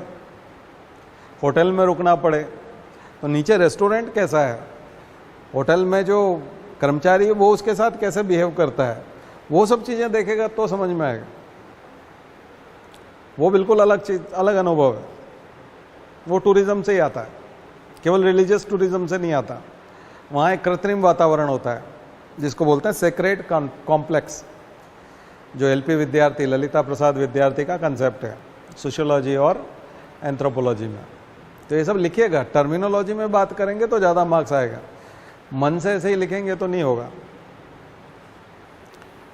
होटल में रुकना पड़े, तो नीचे रेस्टोरेंट कैसा है, होटल में जो कर्मचारी है वो उसके साथ कैसे बिहेव करता है, वो सब चीज़ें देखेगा तो समझ में आएगा। वो बिल्कुल अलग चीज, अलग अनुभव है, वो टूरिज्म से ही आता है, केवल रिलीजियस टूरिज्म से नहीं आता। वहाँ एक कृत्रिम वातावरण होता है जिसको बोलते हैं सेक्रेट कॉम्प्लेक्स, जो एलपी विद्यार्थी, ललिता प्रसाद विद्यार्थी का कंसेप्ट है सोशियोलॉजी और एंथ्रोपोलॉजी में। तो ये सब लिखिएगा, टर्मिनोलॉजी में बात करेंगे तो ज़्यादा मार्क्स आएगा, मन से ऐसे ही लिखेंगे तो नहीं होगा।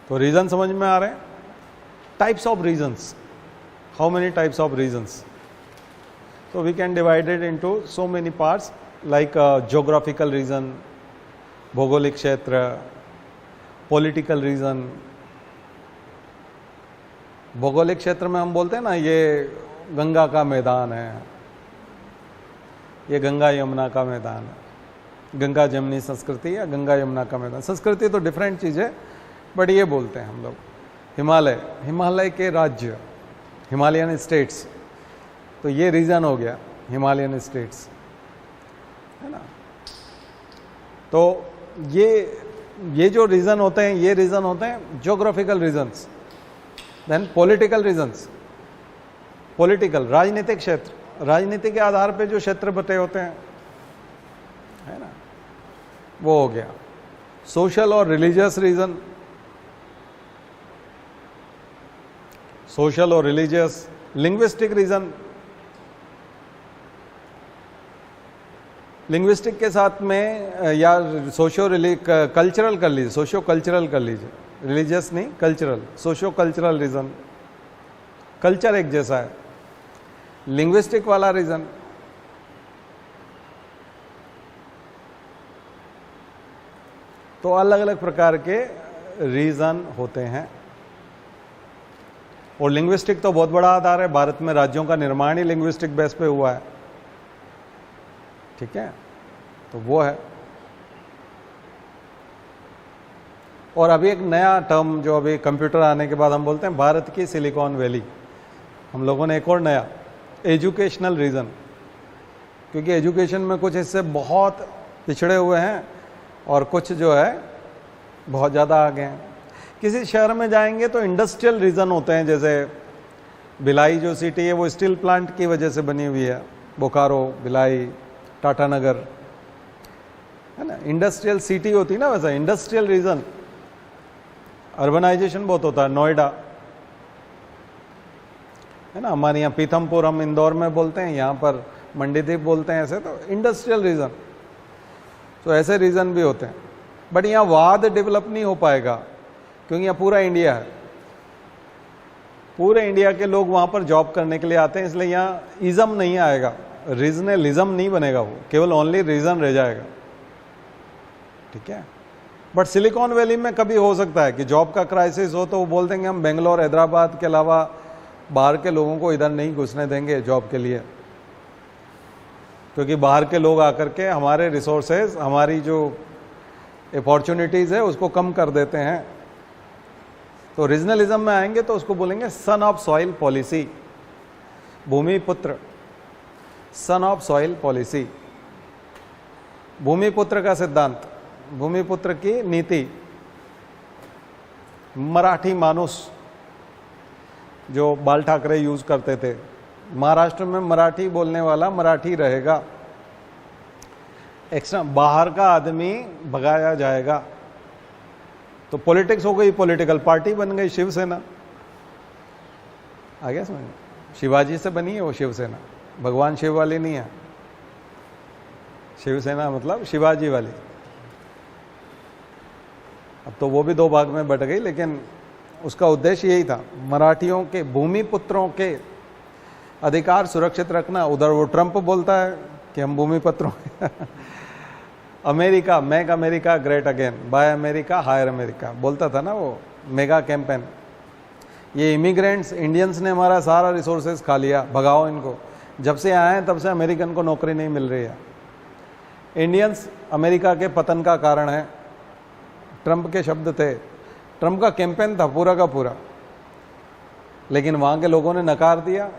तो रीजन समझ में आ रहे हैं, types of regions, how many types of regions, so we can divide it into so many parts like geographical region, भौगोलिक क्षेत्र, पॉलिटिकल रीजन। भौगोलिक क्षेत्र में हम बोलते हैं ना, ये गंगा का मैदान है, ये गंगा यमुना का मैदान है, गंगा जमुनी संस्कृति या गंगा यमुना का मैदान। संस्कृति तो डिफरेंट चीज़ है, बट ये बोलते हैं हम लोग। हिमालय, हिमालय के राज्य, हिमालयन स्टेट्स, तो ये रीजन हो गया हिमालयन स्टेट्स, है ना। तो ये जो रीजन होते हैं, ये रीजन होते हैं geographical regions. Then political regions, political राजनीतिक क्षेत्र, राजनीति के आधार पे जो क्षेत्र बटे होते हैं, है ना, वो हो गया। सोशल और रिलीजियस रीजन, सोशल और रिलीजियस, लिंग्विस्टिक रीजन, लिंग्विस्टिक के साथ में या सोशो कल्चरल कर लीजिए, सोशो कल्चरल कर लीजिए, रिलीजियस नहीं, cultural, socio cultural region, culture एक जैसा है। लिंग्विस्टिक वाला रीजन, तो अलग अलग प्रकार के रीजन होते हैं। और लिंग्विस्टिक तो बहुत बड़ा आधार है, भारत में राज्यों का निर्माण ही लिंग्विस्टिक बेस पे हुआ है, ठीक है, तो वो है। और अभी एक नया टर्म जो अभी कंप्यूटर आने के बाद हम बोलते हैं भारत की सिलिकॉन वैली। हम लोगों ने एक और नया एजुकेशनल रीजन, क्योंकि एजुकेशन में कुछ हिस्से बहुत पिछड़े हुए हैं और कुछ जो है बहुत ज़्यादा आगे हैं। किसी शहर में जाएंगे तो इंडस्ट्रियल रीजन होते हैं, जैसे भिलाई जो सिटी है वो स्टील प्लांट की वजह से बनी हुई है, बोकारो, भिलाई, टाटानगर, है ना, इंडस्ट्रियल सिटी होती है ना, वैसा इंडस्ट्रियल रीजन। अर्बनाइजेशन बहुत होता है, नोएडा, है ना, हमारे यहाँ पीथमपुर हम इंदौर में बोलते हैं, यहाँ पर मंडीदीप बोलते हैं, ऐसे तो इंडस्ट्रियल रीजन। तो ऐसे रीजन भी होते हैं, बट यहाँ वाद डेवलप नहीं हो पाएगा, क्योंकि यहाँ पूरा इंडिया है, पूरे इंडिया के लोग वहाँ पर जॉब करने के लिए आते हैं, इसलिए यहाँ इज़म नहीं आएगा, रीजनलिज्म नहीं बनेगा, वो केवल ओनली रीजन रह जाएगा, ठीक है। बट सिलिकॉन वैली में कभी हो सकता है कि जॉब का क्राइसिस हो तो वो बोल देंगे हम बेंगलोर, हैदराबाद के अलावा बाहर के लोगों को इधर नहीं घुसने देंगे जॉब के लिए, क्योंकि बाहर के लोग आकर के हमारे रिसोर्सेज, हमारी जो अपॉर्चुनिटीज़ है उसको कम कर देते हैं। तो रीजनलिज्म में आएंगे तो उसको बोलेंगे सन ऑफ सॉइल पॉलिसी, भूमिपुत्र, सन ऑफ सॉइल पॉलिसी, भूमिपुत्र का सिद्धांत, भूमिपुत्र की नीति। मराठी मानुस जो बाल ठाकरे यूज करते थे, महाराष्ट्र में मराठी बोलने वाला मराठी रहेगा, एक्स्ट्रा बाहर का आदमी भगाया जाएगा। तो पॉलिटिक्स हो गई, पॉलिटिकल पार्टी बन गई शिवसेना, आ गया समझ, शिवाजी से बनी है वो शिवसेना, भगवान शिव वाली नहीं है, शिवसेना मतलब शिवाजी वाली। अब तो वो भी दो भाग में बट गई, लेकिन उसका उद्देश्य यही था, मराठियों के, भूमिपुत्रों के अधिकार सुरक्षित रखना। उधर वो ट्रंप बोलता है कि हम भूमिपुत्रों America, make America great again, buy America hire America बोलता था ना वो मेगा कैंपेन। ये इमिग्रेंट्स, इंडियंस ने हमारा सारा रिसोर्सेज खा लिया, भगाओ इनको। जब से आए हैं तब से अमेरिकन को नौकरी नहीं मिल रही है। इंडियंस अमेरिका के पतन का कारण है, ट्रंप के शब्द थे, ट्रंप का कैंपेन था पूरा का पूरा, लेकिन वहाँ के लोगों ने नकार दिया,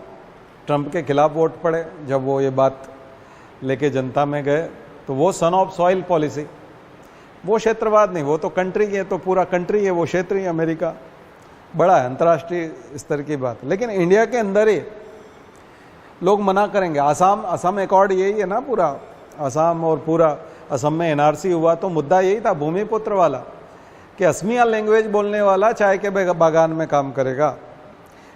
ट्रंप के खिलाफ वोट पड़े। जब वो ये बात लेके जनता में गए तो वो सन ऑफ सॉइल पॉलिसी, वो क्षेत्रवाद नहीं, वो तो कंट्री है, तो पूरा कंट्री है, वो क्षेत्र ही अमेरिका बड़ा है, अंतर्राष्ट्रीय स्तर की बात। लेकिन इंडिया के अंदर ही लोग मना करेंगे। असम अकॉर्ड यही है ना, पूरा असम और पूरा असम में एनआरसी हुआ तो मुद्दा यही था भूमिपुत्र वाला, कि असमिया लैंग्वेज बोलने वाला चाय के बागान में काम करेगा।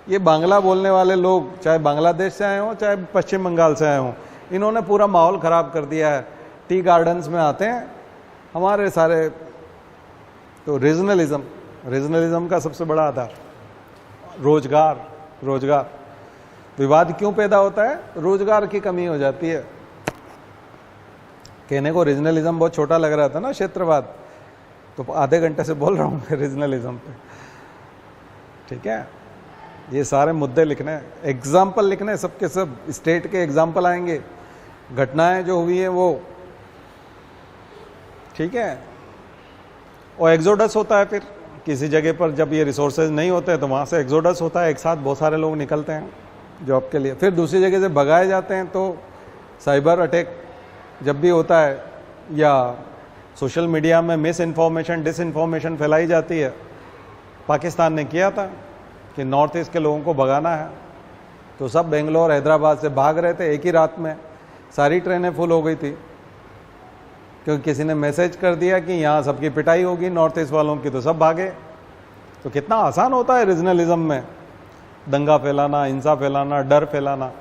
ये बांग्ला बोलने वाले लोग, चाहे बांग्लादेश से आए हों चाहे पश्चिम बंगाल से आए हों, इन्होंने पूरा माहौल ख़राब कर दिया है। टी गार्डन्स में आते हैं हमारे सारे। तो रीजनलिज्म का सबसे बड़ा आधार रोजगार। विवाद क्यों पैदा होता है? रोजगार की कमी हो जाती है। कहने को रीजनलिज्म बहुत छोटा लग रहा था ना, क्षेत्रवाद, तो आधे घंटे से बोल रहा हूँ मैं रीजनलिज्म पे, ठीक है। ये सारे मुद्दे लिखने हैं, एग्जाम्पल लिखने हैं, सबके सब स्टेट के एग्जाम्पल आएंगे, घटनाएं जो हुई हैं वो, ठीक है। और एक्सोडस होता है, फिर किसी जगह पर जब ये रिसोर्सेज नहीं होते तो वहाँ से एक्सोडस होता है, एक साथ बहुत सारे लोग निकलते हैं जॉब के लिए, फिर दूसरी जगह से भगाए जाते हैं। तो साइबर अटैक जब भी होता है या सोशल मीडिया में मिस इन्फॉर्मेशन डिसइन्फॉर्मेशन फैलाई जाती है, पाकिस्तान ने किया था कि नॉर्थ ईस्ट के लोगों को भगाना है, तो सब बेंगलोर हैदराबाद से भाग रहे थे, एक ही रात में सारी ट्रेनें फुल हो गई थी, क्योंकि किसी ने मैसेज कर दिया कि यहाँ सबकी पिटाई होगी नॉर्थ ईस्ट वालों की, तो सब भागे। तो कितना आसान होता है रीजनलिज्म में दंगा फैलाना, हिंसा फैलाना, डर फैलाना,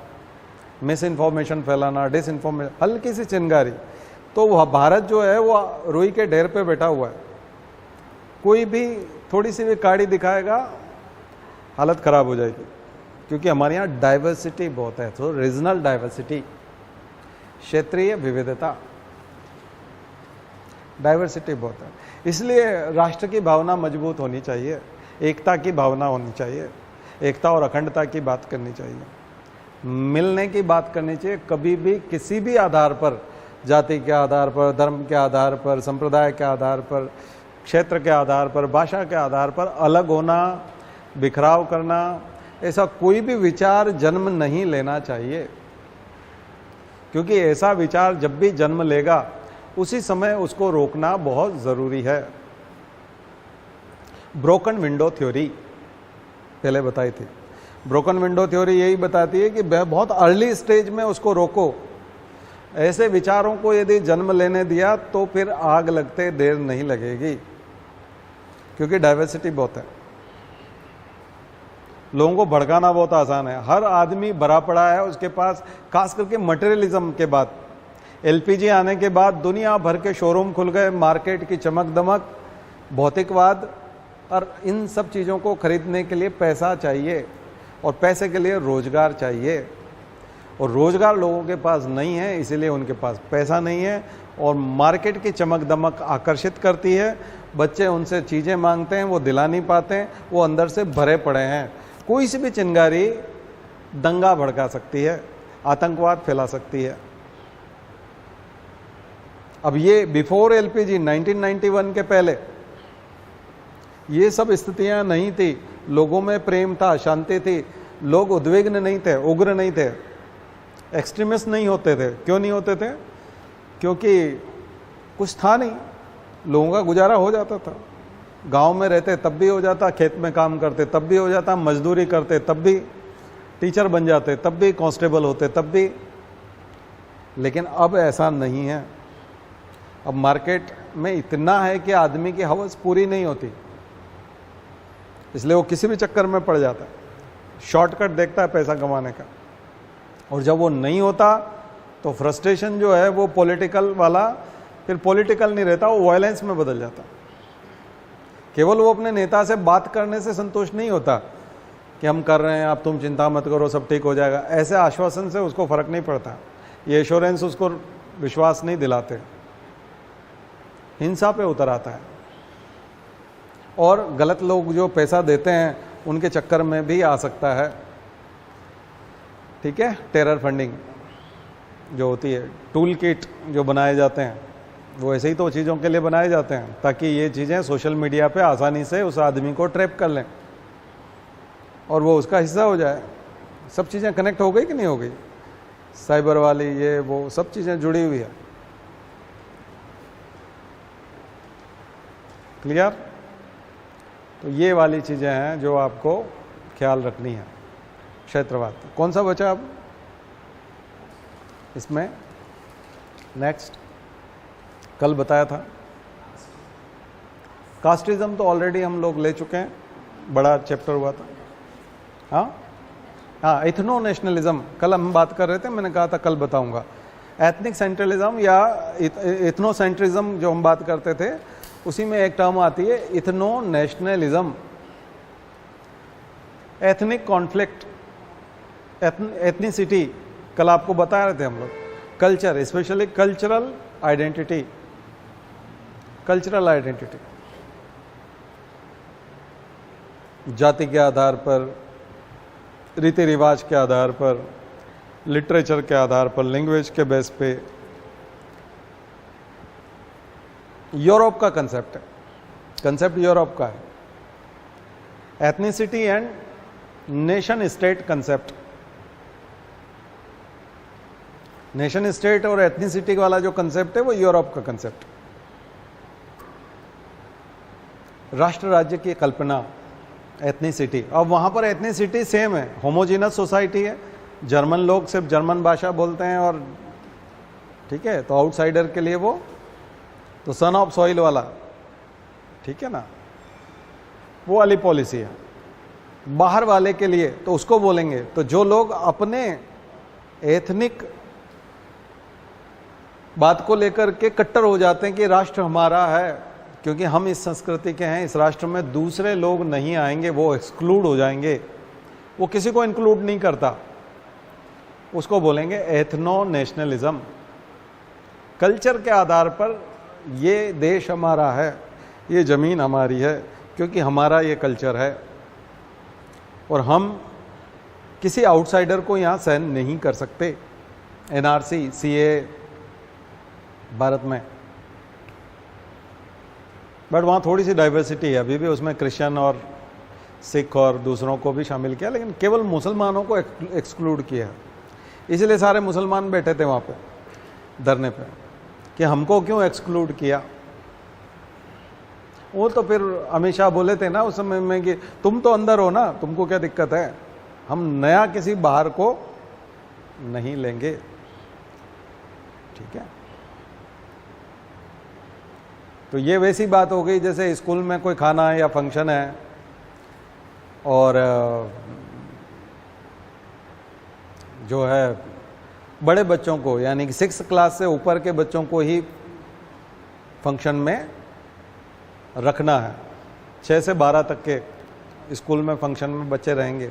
मिस इन्फॉर्मेशन फैलाना, डिसइन्फॉर्मेशन, हल्की सी चिंगारी। तो वह भारत जो है वो रुई के ढेर पे बैठा हुआ है, कोई भी थोड़ी सी भी काड़ी दिखाएगा हालत खराब हो जाएगी, क्योंकि हमारे यहाँ डाइवर्सिटी बहुत है। तो रीजनल डाइवर्सिटी, क्षेत्रीय विविधता, डाइवर्सिटी बहुत है, इसलिए राष्ट्र की भावना मजबूत होनी चाहिए, एकता की भावना होनी चाहिए, एकता और अखंडता की बात करनी चाहिए, मिलने की बात करनी चाहिए। कभी भी किसी भी आधार पर, जाति के आधार पर, धर्म के आधार पर, संप्रदाय के आधार पर, क्षेत्र के आधार पर, भाषा के आधार पर अलग होना, बिखराव करना, ऐसा कोई भी विचार जन्म नहीं लेना चाहिए, क्योंकि ऐसा विचार जब भी जन्म लेगा उसी समय उसको रोकना बहुत जरूरी है। ब्रोकन विंडो थ्योरी पहले बताई थी। ब्रोकन विंडो थ्योरी यही बताती है कि बहुत अर्ली स्टेज में उसको रोको। ऐसे विचारों को यदि जन्म लेने दिया तो फिर आग लगते देर नहीं लगेगी, क्योंकि डाइवर्सिटी बहुत है, लोगों को भड़काना बहुत आसान है। हर आदमी भरा पड़ा है उसके पास, खास करके मटेरियलिज्म के बाद, एलपीजी आने के बाद दुनिया भर के शोरूम खुल गए, मार्केट की चमक दमक, भौतिकवाद, और इन सब चीज़ों को खरीदने के लिए पैसा चाहिए और पैसे के लिए रोजगार चाहिए, और रोजगार लोगों के पास नहीं है, इसीलिए उनके पास पैसा नहीं है, और मार्केट की चमक दमक आकर्षित करती है, बच्चे उनसे चीज़ें मांगते हैं, वो दिला नहीं पाते हैं, वो अंदर से भरे पड़े हैं। कोई सी भी चिंगारी दंगा भड़का सकती है, आतंकवाद फैला सकती है। अब ये बिफोर एलपीजी 1991 के पहले ये सब स्थितियां नहीं थी, लोगों में प्रेम था, शांति थी, लोग उद्विग्न नहीं थे, उग्र नहीं थे, एक्सट्रीमिस्ट नहीं होते थे। क्यों नहीं होते थे? क्योंकि कुछ था नहीं, लोगों का गुजारा हो जाता था। गांव में रहते तब भी हो जाता, खेत में काम करते तब भी हो जाता, मजदूरी करते तब भी, टीचर बन जाते तब भी, कांस्टेबल होते तब भी। लेकिन अब ऐसा नहीं है। अब मार्केट में इतना है कि आदमी की हवस पूरी नहीं होती, इसलिए वो किसी भी चक्कर में पड़ जाता है, शॉर्टकट देखता है पैसा कमाने का, और जब वो नहीं होता तो फ्रस्ट्रेशन जो है वो पॉलिटिकल वाला फिर पॉलिटिकल नहीं रहता, वो वायलेंस में बदल जाता। केवल वो अपने नेता से बात करने से संतुष्ट नहीं होता कि हम कर रहे हैं, आप तुम चिंता मत करो, सब ठीक हो जाएगा, ऐसे आश्वासन से उसको फर्क नहीं पड़ता, ये एश्योरेंस उसको विश्वास नहीं दिलाते, हिंसा पे उतर आता है। और गलत लोग जो पैसा देते हैं उनके चक्कर में भी आ सकता है, ठीक है। टेरर फंडिंग जो होती है, टूल किट जो बनाए जाते हैं, वो ऐसे ही तो चीज़ों के लिए बनाए जाते हैं ताकि ये चीज़ें सोशल मीडिया पे आसानी से उस आदमी को ट्रैप कर लें और वो उसका हिस्सा हो जाए। सब चीज़ें कनेक्ट हो गई कि नहीं हो गई? साइबर वाली ये वो सब चीज़ें जुड़ी हुई है। क्लियर? तो ये वाली चीज़ें हैं जो आपको ख्याल रखनी है। क्षेत्रवाद कौन सा बचा अब इसमें? नेक्स्ट कल बताया था कास्टिज्म, तो ऑलरेडी हम लोग ले चुके हैं, बड़ा चैप्टर हुआ था। हाँ, इथनो नेशनलिज्म कल हम बात कर रहे थे, मैंने कहा था कल बताऊंगा। एथनिक सेंट्रलिज्म या इथनो सेंट्रिज्म जो हम बात करते थे, उसी में एक टर्म आती है ethno nationalism. Ethnic conflict, ethnicity कल आपको बता रहे थे हम लोग। Culture, specially cultural identity, cultural identity, जाति के आधार पर, रीति रिवाज के आधार पर, लिटरेचर के आधार पर, लैंग्वेज के बेस पे यूरोप का कंसेप्ट है। कंसेप्ट यूरोप का है, ethnicity and nation state concept. Nation state और एथनिसिटी वाला जो कंसेप्ट है वो यूरोप का कंसेप्ट। राष्ट्र राज्य की कल्पना, एथनिसिटी। अब वहां पर एथनिसिटी सेम है, होमोजीनस सोसाइटी है, जर्मन लोग सिर्फ जर्मन भाषा बोलते हैं और ठीक है, तो आउटसाइडर के लिए वो तो सन ऑफ सॉइल वाला, ठीक है ना, वो वाली पॉलिसी है। बाहर वाले के लिए तो उसको बोलेंगे, तो जो लोग अपने एथनिक बात को लेकर के कट्टर हो जाते हैं कि राष्ट्र हमारा है, क्योंकि हम इस संस्कृति के हैं, इस राष्ट्र में दूसरे लोग नहीं आएंगे, वो एक्सक्लूड हो जाएंगे, वो किसी को इंक्लूड नहीं करता, उसको बोलेंगे एथनो नेशनलिज्म। कल्चर के आधार पर ये देश हमारा है, ये जमीन हमारी है, क्योंकि हमारा ये कल्चर है और हम किसी आउटसाइडर को यहां सहन नहीं कर सकते। एनआरसी, सीए भारत में, बट वहाँ थोड़ी सी डाइवर्सिटी है अभी भी, उसमें क्रिश्चियन और सिख और दूसरों को भी शामिल किया, लेकिन केवल मुसलमानों को एक्सक्लूड किया। इसलिए सारे मुसलमान बैठे थे वहाँ पे धरने पे कि हमको क्यों एक्सक्लूड किया। वो तो फिर अमित शाह बोले थे ना उस समय में कि तुम तो अंदर हो ना, तुमको क्या दिक्कत है, हम नया किसी बाहर को नहीं लेंगे, ठीक है। तो ये वैसी बात हो गई जैसे स्कूल में कोई खाना है या फंक्शन है और जो है बड़े बच्चों को, यानी कि 6th क्लास से ऊपर के बच्चों को ही फंक्शन में रखना है। 6 से 12 तक के स्कूल में फंक्शन में बच्चे रहेंगे,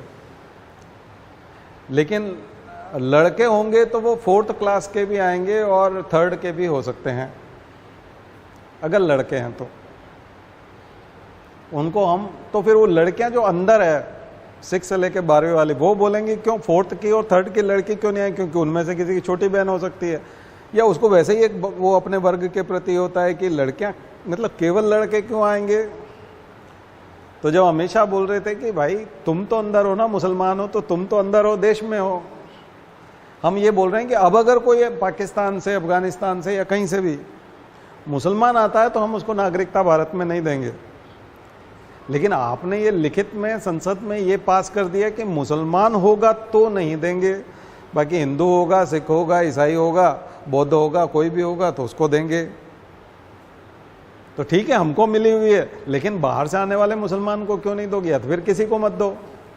लेकिन लड़के होंगे तो वो 4th क्लास के भी आएंगे और 3rd के भी हो सकते हैं, अगर लड़के हैं तो उनको हम, तो फिर वो लड़कियां जो अंदर है 6 से लेके 12वीं वाली, वो बोलेंगे क्यों 4th की और 3rd की लड़की क्यों नहीं आई, क्योंकि उनमें से किसी की छोटी बहन हो सकती है, या उसको वैसे ही एक वो अपने वर्ग के प्रति होता है कि लड़कियां, मतलब केवल लड़के क्यों आएंगे। तो जब अमित शाह बोल रहे थे कि भाई तुम तो अंदर हो ना, मुसलमान हो तो तुम तो अंदर हो, देश में हो, हम ये बोल रहे हैं कि अब अगर कोई पाकिस्तान से, अफगानिस्तान से या कहीं से भी मुसलमान आता है तो हम उसको नागरिकता भारत में नहीं देंगे। लेकिन आपने ये लिखित में संसद में ये पास कर दिया कि मुसलमान होगा तो नहीं देंगे, बाकी हिंदू होगा, सिख होगा, ईसाई होगा, बौद्ध होगा, कोई भी होगा तो उसको देंगे। तो ठीक है, हमको मिली हुई है, लेकिन बाहर से आने वाले मुसलमान को क्यों नहीं दोगे, या तो फिर किसी को मत दो,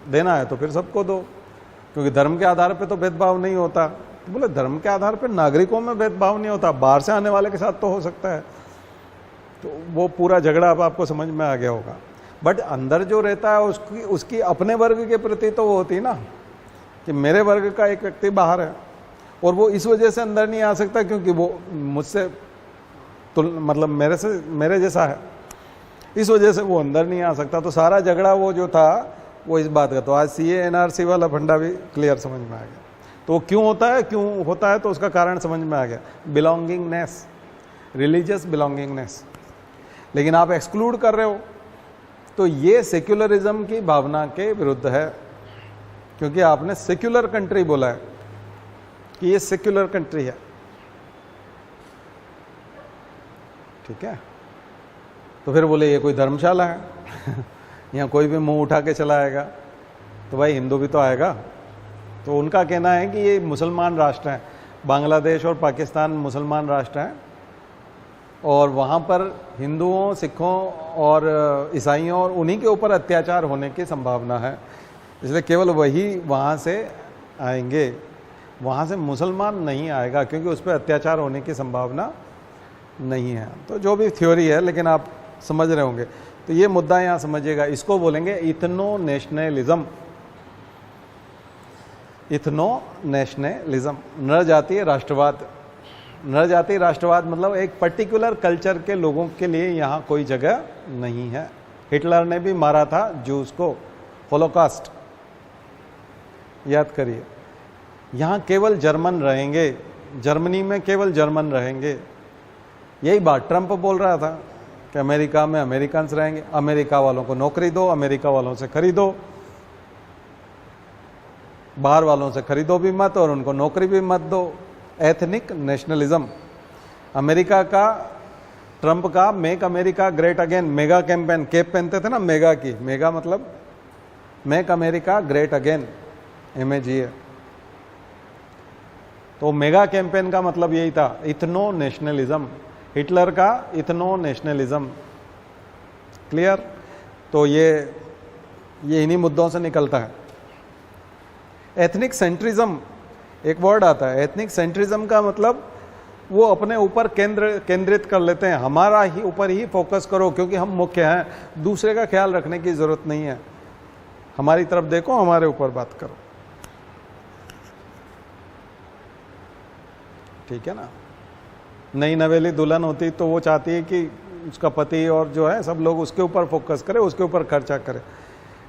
देना है तो फिर सबको दो, क्योंकि धर्म के आधार पर तो भेदभाव नहीं होता। तो बोले धर्म के आधार पर नागरिकों में भेदभाव नहीं होता, बाहर से आने वाले के साथ तो हो सकता है। तो वो पूरा झगड़ा अब आपको समझ में आ गया होगा। बट अंदर जो रहता है उसकी अपने वर्ग के प्रति तो वो होती है ना कि मेरे वर्ग का एक व्यक्ति बाहर है और वो इस वजह से अंदर नहीं आ सकता क्योंकि वो मुझसे मतलब मेरे जैसा है, इस वजह से वो अंदर नहीं आ सकता। तो सारा झगड़ा वो जो था वो इस बात का। तो आज सीए एनआरसी वाला फंडा भी क्लियर समझ में आ गया। तो क्यों होता है तो उसका कारण समझ में आ गया, बिलोंगिंगनेस, रिलीजियस बिलोंगिंगनेस। लेकिन आप एक्सक्लूड कर रहे हो तो ये सेक्युलरिज्म की भावना के विरुद्ध है, क्योंकि आपने सेक्युलर कंट्री बोला है कि ये सेक्युलर कंट्री है, ठीक है। तो फिर बोले ये कोई धर्मशाला है यहाँ कोई भी मुंह उठा के चला आएगा, तो भाई हिंदू भी तो आएगा। तो उनका कहना है कि ये मुसलमान राष्ट्र हैं, बांग्लादेश और पाकिस्तान मुसलमान राष्ट्र हैं और वहाँ पर हिंदुओं, सिखों और ईसाइयों और उन्हीं के ऊपर अत्याचार होने की संभावना है, इसलिए केवल वही वहाँ से आएंगे, वहाँ से मुसलमान नहीं आएगा क्योंकि उस पर अत्याचार होने की संभावना नहीं है। तो जो भी थ्योरी है, लेकिन आप समझ रहे होंगे। तो ये मुद्दा यहाँ समझिएगा, इसको बोलेंगे इथनो नेशनलिज्म। इथनो नेशनलिज्म, नर जातीय राष्ट्रवाद। नर जातीय राष्ट्रवाद मतलब एक पर्टिकुलर कल्चर के लोगों के लिए यहाँ कोई जगह नहीं है। हिटलर ने भी मारा था जूस को, होलोकॉस्ट, याद करिए, यहाँ केवल जर्मन रहेंगे, जर्मनी में केवल जर्मन रहेंगे। यही बात ट्रंप बोल रहा था कि अमेरिका में अमेरिकन्स रहेंगे, अमेरिका वालों को नौकरी दो, अमेरिका वालों से खरीदो, बाहर वालों से खरीदो भी मत और उनको नौकरी भी मत दो। एथनिक नेशनलिज्म, अमेरिका का, ट्रंप का make America great again MAGA campaign, cap पहनते थे ना मेगा की, मेगा मतलब make America great again, MAGA। तो मेगा कैंपेन का मतलब यही था, इथनो नेशनलिज्म, हिटलर का इथनो नेशनलिज्म। क्लियर? तो ये इन्हीं मुद्दों से निकलता है। एथनिक सेंट्रिज्म एक वर्ड आता है, एथनिक सेंट्रिज्म का मतलब वो अपने ऊपर केंद्रित कर लेते हैं, हमारा ही ऊपर ही फोकस करो क्योंकि हम मुख्य हैं, दूसरे का ख्याल रखने की जरूरत नहीं है, हमारी तरफ देखो, हमारे ऊपर बात करो। ठीक है ना? नई नवेली दुल्हन होती तो वो चाहती है कि उसका पति और जो है सब लोग उसके ऊपर फोकस करें, उसके ऊपर खर्चा करें।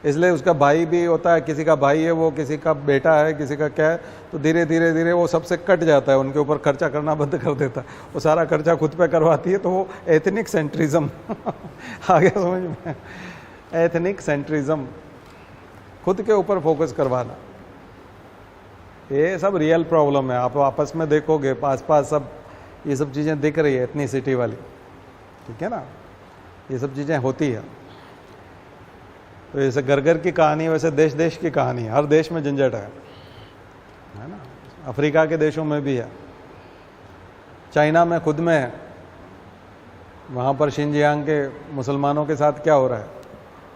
इसलिए उसका भाई भी होता है, किसी का भाई है वो, किसी का बेटा है, किसी का क्या है, तो धीरे धीरे धीरे वो सबसे कट जाता है, उनके ऊपर खर्चा करना बंद कर देता है, वो सारा खर्चा खुद पे करवाती है। तो वो एथनिक सेंट्रिज्म आ गया समझ में? एथनिक सेंट्रिज्म, खुद के ऊपर फोकस करवाना, ये सब रियल प्रॉब्लम है। आप आपस में देखोगे पास पास सब ये सब चीज़ें दिख रही है, एथनिसिटी वाली। ठीक है ना? ये सब चीज़ें होती है। तो जैसे घर की कहानी, वैसे देश देश की कहानी है, हर देश में झंझट है ना? अफ्रीका के देशों में भी है, चाइना में खुद में है, वहाँ पर शिनजियांग के मुसलमानों के साथ क्या हो रहा है,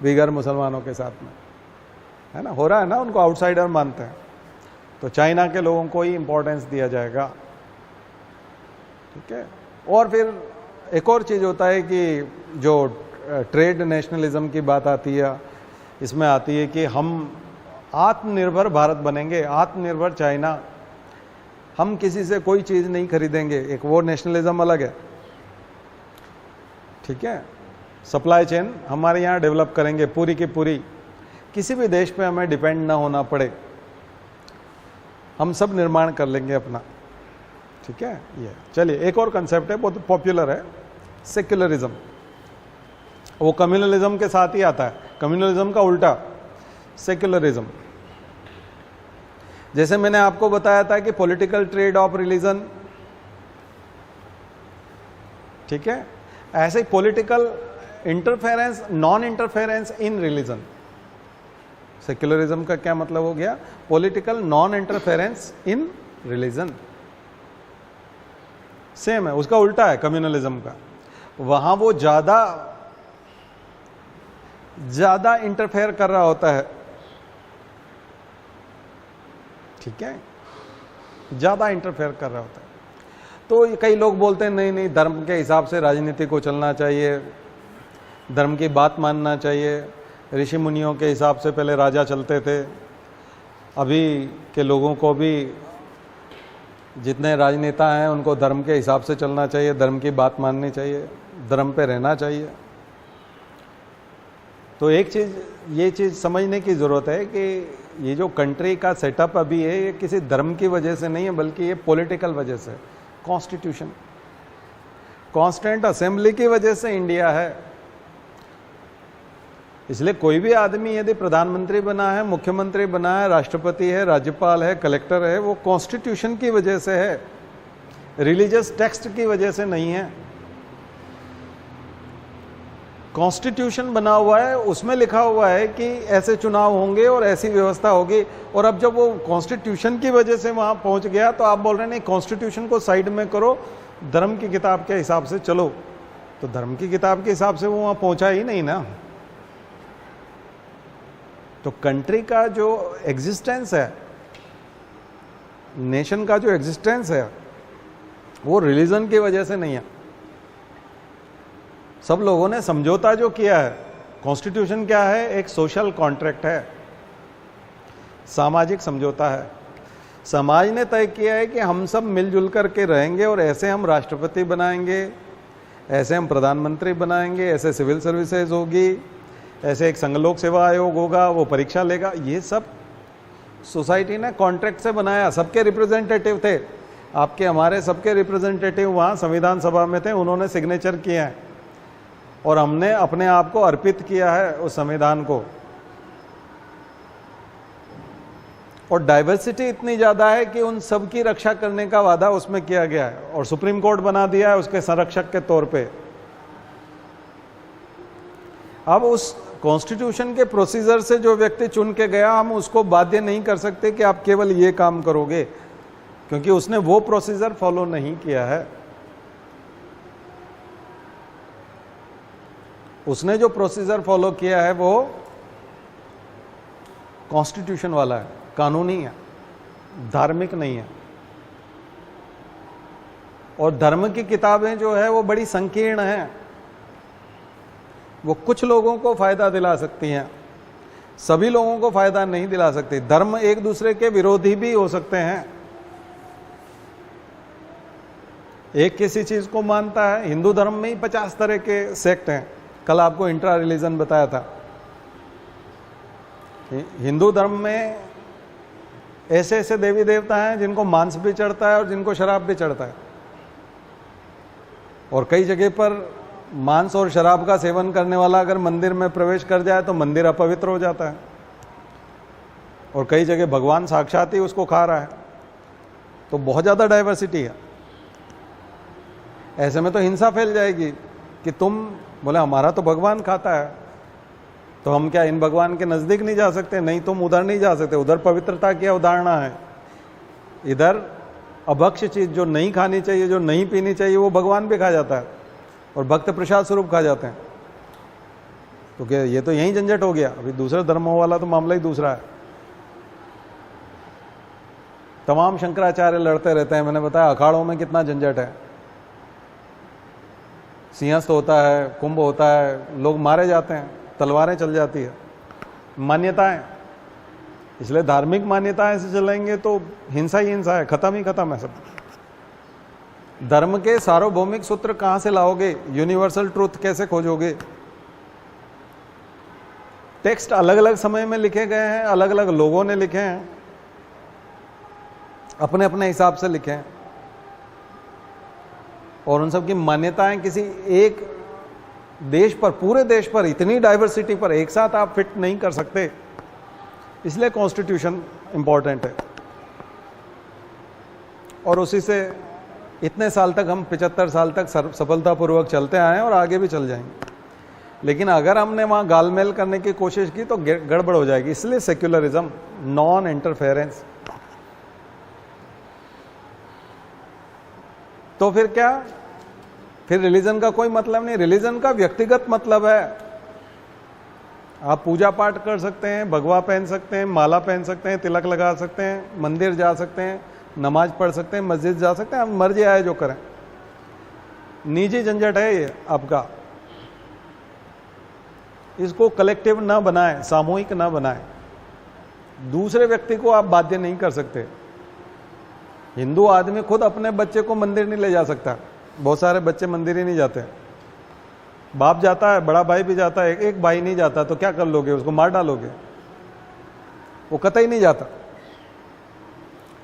बीगर मुसलमानों के साथ में, है ना? हो रहा है ना, उनको आउटसाइडर मानते हैं। तो चाइना के लोगों को ही इंपॉर्टेंस दिया जाएगा। ठीक है? और फिर एक और चीज़ होता है कि जो ट्रेड नेशनलिज्म की बात आती है, इसमें आती है कि हम आत्मनिर्भर भारत बनेंगे, आत्मनिर्भर चाइना, हम किसी से कोई चीज़ नहीं खरीदेंगे, एक वो नेशनलिज्म अलग है। ठीक है? सप्लाई चेन हमारे यहाँ डेवलप करेंगे पूरी की पूरी, किसी भी देश पे हमें डिपेंड ना होना पड़े, हम सब निर्माण कर लेंगे अपना। ठीक है? ये चलिए एक और कंसेप्ट है, बहुत पॉपुलर है, सेक्युलरिज्म। वो कम्युनलिज्म के साथ ही आता है, कम्युनलिज्म का उल्टा सेक्युलरिज्म। जैसे मैंने आपको बताया था कि पॉलिटिकल ट्रेड ऑफ रिलीजन, ठीक है, ऐसे ही political interference, non interference in religion. Secularism का क्या मतलब हो गया? Political non interference in religion. Same है, उसका उल्टा है कम्युनलिज्म का। वहां वो ज्यादा इंटरफेयर कर रहा होता है। ठीक है? ज्यादा इंटरफेयर कर रहा होता है। तो कई लोग बोलते हैं नहीं नहीं, धर्म के हिसाब से राजनीति को चलना चाहिए, धर्म की बात मानना चाहिए। ऋषि मुनियों के हिसाब से पहले राजा चलते थे, अभी के लोगों को भी जितने राजनेता हैं उनको धर्म के हिसाब से चलना चाहिए, धर्म की बात माननी चाहिए, धर्म पे रहना चाहिए। तो एक चीज़, ये चीज़ समझने की ज़रूरत है कि ये जो कंट्री का सेटअप अभी है, ये किसी धर्म की वजह से नहीं है, बल्कि ये पॉलिटिकल वजह से। कॉन्स्टिट्यूशन, कॉन्स्टिट्यूंट असेंबली की वजह से इंडिया है। इसलिए कोई भी आदमी यदि प्रधानमंत्री बना है, मुख्यमंत्री बना है, राष्ट्रपति है, राज्यपाल है, कलेक्टर है, वो कॉन्स्टिट्यूशन की वजह से है, रिलीजियस टेक्स्ट की वजह से नहीं है। कॉन्स्टिट्यूशन बना हुआ है, उसमें लिखा हुआ है कि ऐसे चुनाव होंगे और ऐसी व्यवस्था होगी, और अब जब वो कॉन्स्टिट्यूशन की वजह से वहां पहुंच गया तो आप बोल रहे हैं नहीं, कॉन्स्टिट्यूशन को साइड में करो, धर्म की किताब के हिसाब से चलो। तो धर्म की किताब के हिसाब से वो वहां पहुंचा ही नहीं ना। तो कंट्री का जो एग्जिस्टेंस है, नेशन का जो एग्जिस्टेंस है, वो रिलीजन की वजह से नहीं है। सब लोगों ने समझौता जो किया है, कॉन्स्टिट्यूशन क्या है? एक सोशल कॉन्ट्रैक्ट है, सामाजिक समझौता है। समाज ने तय किया है कि हम सब मिलजुल करके रहेंगे और ऐसे हम राष्ट्रपति बनाएंगे, ऐसे हम प्रधानमंत्री बनाएंगे, ऐसे सिविल सर्विसेज होगी, ऐसे एक संघ लोक सेवा आयोग होगा, वो परीक्षा लेगा। ये सब सोसाइटी ने कॉन्ट्रैक्ट से बनाया, सबके रिप्रेजेंटेटिव थे, आपके हमारे सबके रिप्रेजेंटेटिव वहाँ संविधान सभा में थे, उन्होंने सिग्नेचर किए हैं और हमने अपने आप को अर्पित किया है उस संविधान को। और डाइवर्सिटी इतनी ज़्यादा है कि उन सब की रक्षा करने का वादा उसमें किया गया है और सुप्रीम कोर्ट बना दिया है उसके संरक्षक के तौर पे। अब उस कॉन्स्टिट्यूशन के प्रोसीजर से जो व्यक्ति चुन के गया, हम उसको बाध्य नहीं कर सकते कि आप केवल ये काम करोगे, क्योंकि उसने वो प्रोसीजर फॉलो नहीं किया है। उसने जो प्रोसीजर फॉलो किया है वो कॉन्स्टिट्यूशन वाला है, कानूनी है, धार्मिक नहीं है। और धर्म की किताबें जो है वो बड़ी संकीर्ण हैं, वो कुछ लोगों को फायदा दिला सकती हैं, सभी लोगों को फायदा नहीं दिला सकती। धर्म एक दूसरे के विरोधी भी हो सकते हैं। एक किसी चीज को मानता है, हिंदू धर्म में ही 50 तरह के सेक्ट हैं, कल आपको इंट्रा रिलीजन बताया था। हिंदू धर्म में ऐसे ऐसे देवी देवता हैं जिनको मांस भी चढ़ता है और जिनको शराब भी चढ़ता है, और कई जगह पर मांस और शराब का सेवन करने वाला अगर मंदिर में प्रवेश कर जाए तो मंदिर अपवित्र हो जाता है, और कई जगह भगवान साक्षात ही उसको खा रहा है। तो बहुत ज़्यादा डाइवर्सिटी है। ऐसे में तो हिंसा फैल जाएगी कि तुम बोले हमारा तो भगवान खाता है, तो हम क्या इन भगवान के नज़दीक नहीं जा सकते? नहीं, तुम उधर नहीं जा सकते, उधर पवित्रता की अवधारणा है। इधर अभक्ष्य चीज़ जो नहीं खानी चाहिए, जो नहीं पीनी चाहिए, वो भगवान भी खा जाता है और भक्त प्रसाद स्वरूप खा जाते हैं। तो क्या ये तो यही झंझट हो गया। अभी दूसरे धर्मों वाला तो मामला ही दूसरा है। तमाम शंकराचार्य लड़ते रहते हैं। मैंने बताया अखाड़ों में कितना झंझट है, सिंहस्थ होता है, कुंभ होता है, लोग मारे जाते हैं, तलवारें चल जाती है, मान्यताएं। इसलिए धार्मिक मान्यताएं से चलेंगे तो हिंसा ही हिंसा है, खत्म ही खत्म है सब। धर्म के सार्वभौमिक सूत्र कहां से लाओगे? यूनिवर्सल ट्रूथ कैसे खोजोगे? टेक्स्ट अलग अलग समय में लिखे गए हैं, अलग अलग लोगों ने लिखे हैं, अपने अपने हिसाब से लिखे हैं, और उन सब की मान्यताएं किसी एक देश पर, पूरे देश पर, इतनी डाइवर्सिटी पर एक साथ आप फिट नहीं कर सकते। इसलिए कॉन्स्टिट्यूशन इंपॉर्टेंट है। और उसी से इतने साल तक, हम 75 साल तक सफलतापूर्वक चलते आए हैं और आगे भी चल जाएंगे। लेकिन अगर हमने वहां गालमेल करने की कोशिश की तो गड़बड़ हो जाएगी। इसलिए सेक्युलरिज्म, नॉन इंटरफेरेंस। तो फिर क्या? फिर रिलीजन का कोई मतलब नहीं। रिलीजन का व्यक्तिगत मतलब है। आप पूजा पाठ कर सकते हैं, भगवा पहन सकते हैं, माला पहन सकते हैं, तिलक लगा सकते हैं, मंदिर जा सकते हैं, नमाज पढ़ सकते हैं, मस्जिद जा सकते हैं, आप मर्जी आए जो करें। निजी झंझट है ये आपका। इसको कलेक्टिव ना बनाएं, सामूहिक ना बनाएं। दूसरे व्यक्ति को आप बाध्य नहीं कर सकते। हिंदू आदमी खुद अपने बच्चे को मंदिर नहीं ले जा सकता। बहुत सारे बच्चे मंदिर ही नहीं जाते। बाप जाता है, बड़ा भाई भी जाता है, एक भाई नहीं जाता तो क्या कर लोगे? उसको मार डालोगे? वो कतई नहीं जाता,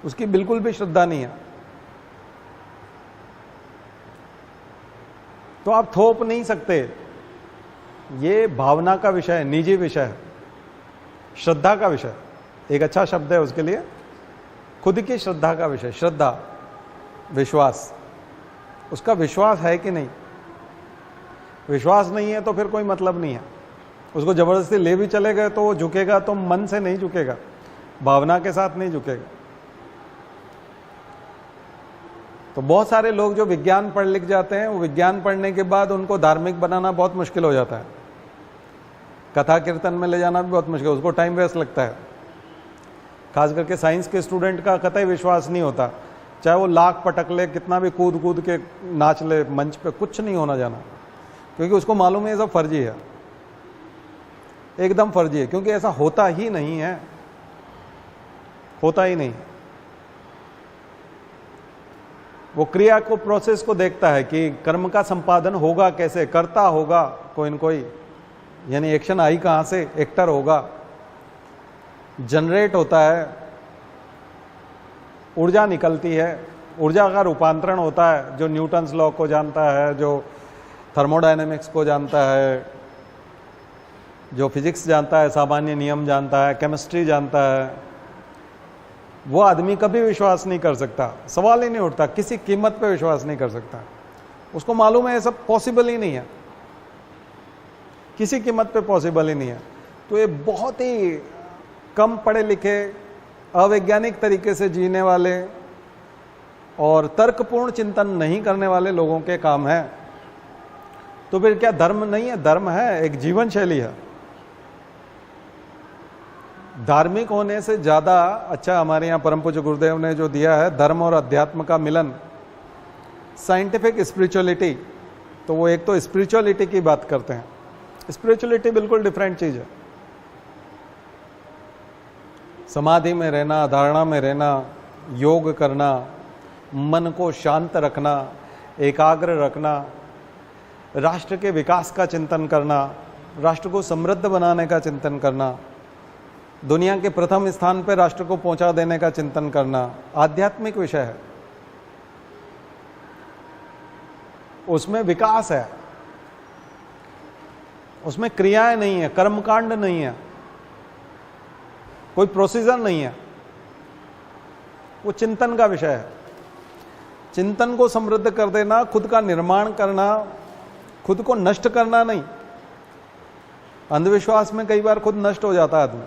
उसकी बिल्कुल भी श्रद्धा नहीं है। तो आप थोप नहीं सकते। ये भावना का विषय है, निजी विषय है, श्रद्धा का विषय। एक अच्छा शब्द है उसके लिए, खुद की श्रद्धा का विषय। श्रद्धा, विश्वास। उसका विश्वास है कि नहीं? विश्वास नहीं है तो फिर कोई मतलब नहीं है। उसको जबरदस्ती ले भी चले गए तो वो झुकेगा तो मन से नहीं झुकेगा, भावना के साथ नहीं झुकेगा। तो बहुत सारे लोग जो विज्ञान पढ़ लिख जाते हैं, वो विज्ञान पढ़ने के बाद उनको धार्मिक बनाना बहुत मुश्किल हो जाता है। कथा कीर्तन में ले जाना भी बहुत मुश्किल, उसको टाइम वेस्ट लगता है। खास करके साइंस के स्टूडेंट का कतई विश्वास नहीं होता, चाहे वो लाख पटक ले, कितना भी कूद कूद के नाच ले मंच पे, कुछ नहीं होना जाना, क्योंकि उसको मालूम है ये सब फर्जी है, एकदम फर्जी है, क्योंकि ऐसा होता ही नहीं है, होता ही नहीं। वो क्रिया को, प्रोसेस को देखता है कि कर्म का संपादन होगा कैसे, करता होगा कोई न कोई, यानी एक्शन आई कहां से, एक्टर होगा, जनरेट होता है, ऊर्जा निकलती है, ऊर्जा का रूपांतरण होता है, जो न्यूटन्स लॉ को जानता है, जो थर्मोडायनेमिक्स को जानता है, जो फिजिक्स जानता है, सामान्य नियम जानता है, केमिस्ट्री जानता है, वो आदमी कभी विश्वास नहीं कर सकता, सवाल ही नहीं उठता, किसी कीमत पे विश्वास नहीं कर सकता। उसको मालूम है ये सब पॉसिबल ही नहीं है, किसी कीमत पे पॉसिबल ही नहीं है। तो ये बहुत ही कम पढ़े लिखे, अवैज्ञानिक तरीके से जीने वाले और तर्कपूर्ण चिंतन नहीं करने वाले लोगों के काम है। तो फिर क्या धर्म नहीं है? धर्म है, एक जीवन शैली है। धार्मिक होने से ज्यादा अच्छा हमारे यहाँ परम पूज्य गुरुदेव ने जो दिया है, धर्म और अध्यात्म का मिलन, साइंटिफिक स्पिरिचुअलिटी। तो वो एक तो स्पिरिचुअलिटी की बात करते हैं, स्पिरिचुअलिटी बिल्कुल डिफरेंट चीज है। समाधि में रहना, धारणा में रहना, योग करना, मन को शांत रखना, एकाग्र रखना, राष्ट्र के विकास का चिंतन करना, राष्ट्र को समृद्ध बनाने का चिंतन करना, दुनिया के प्रथम स्थान पर राष्ट्र को पहुंचा देने का चिंतन करना, आध्यात्मिक विषय है। उसमें विकास है, उसमें क्रियाएं नहीं है, कर्मकांड नहीं है, कोई प्रोसीजर नहीं है, वो चिंतन का विषय है। चिंतन को समृद्ध कर देना, खुद का निर्माण करना, खुद को नष्ट करना नहीं। अंधविश्वास में कई बार खुद नष्ट हो जाता है आदमी।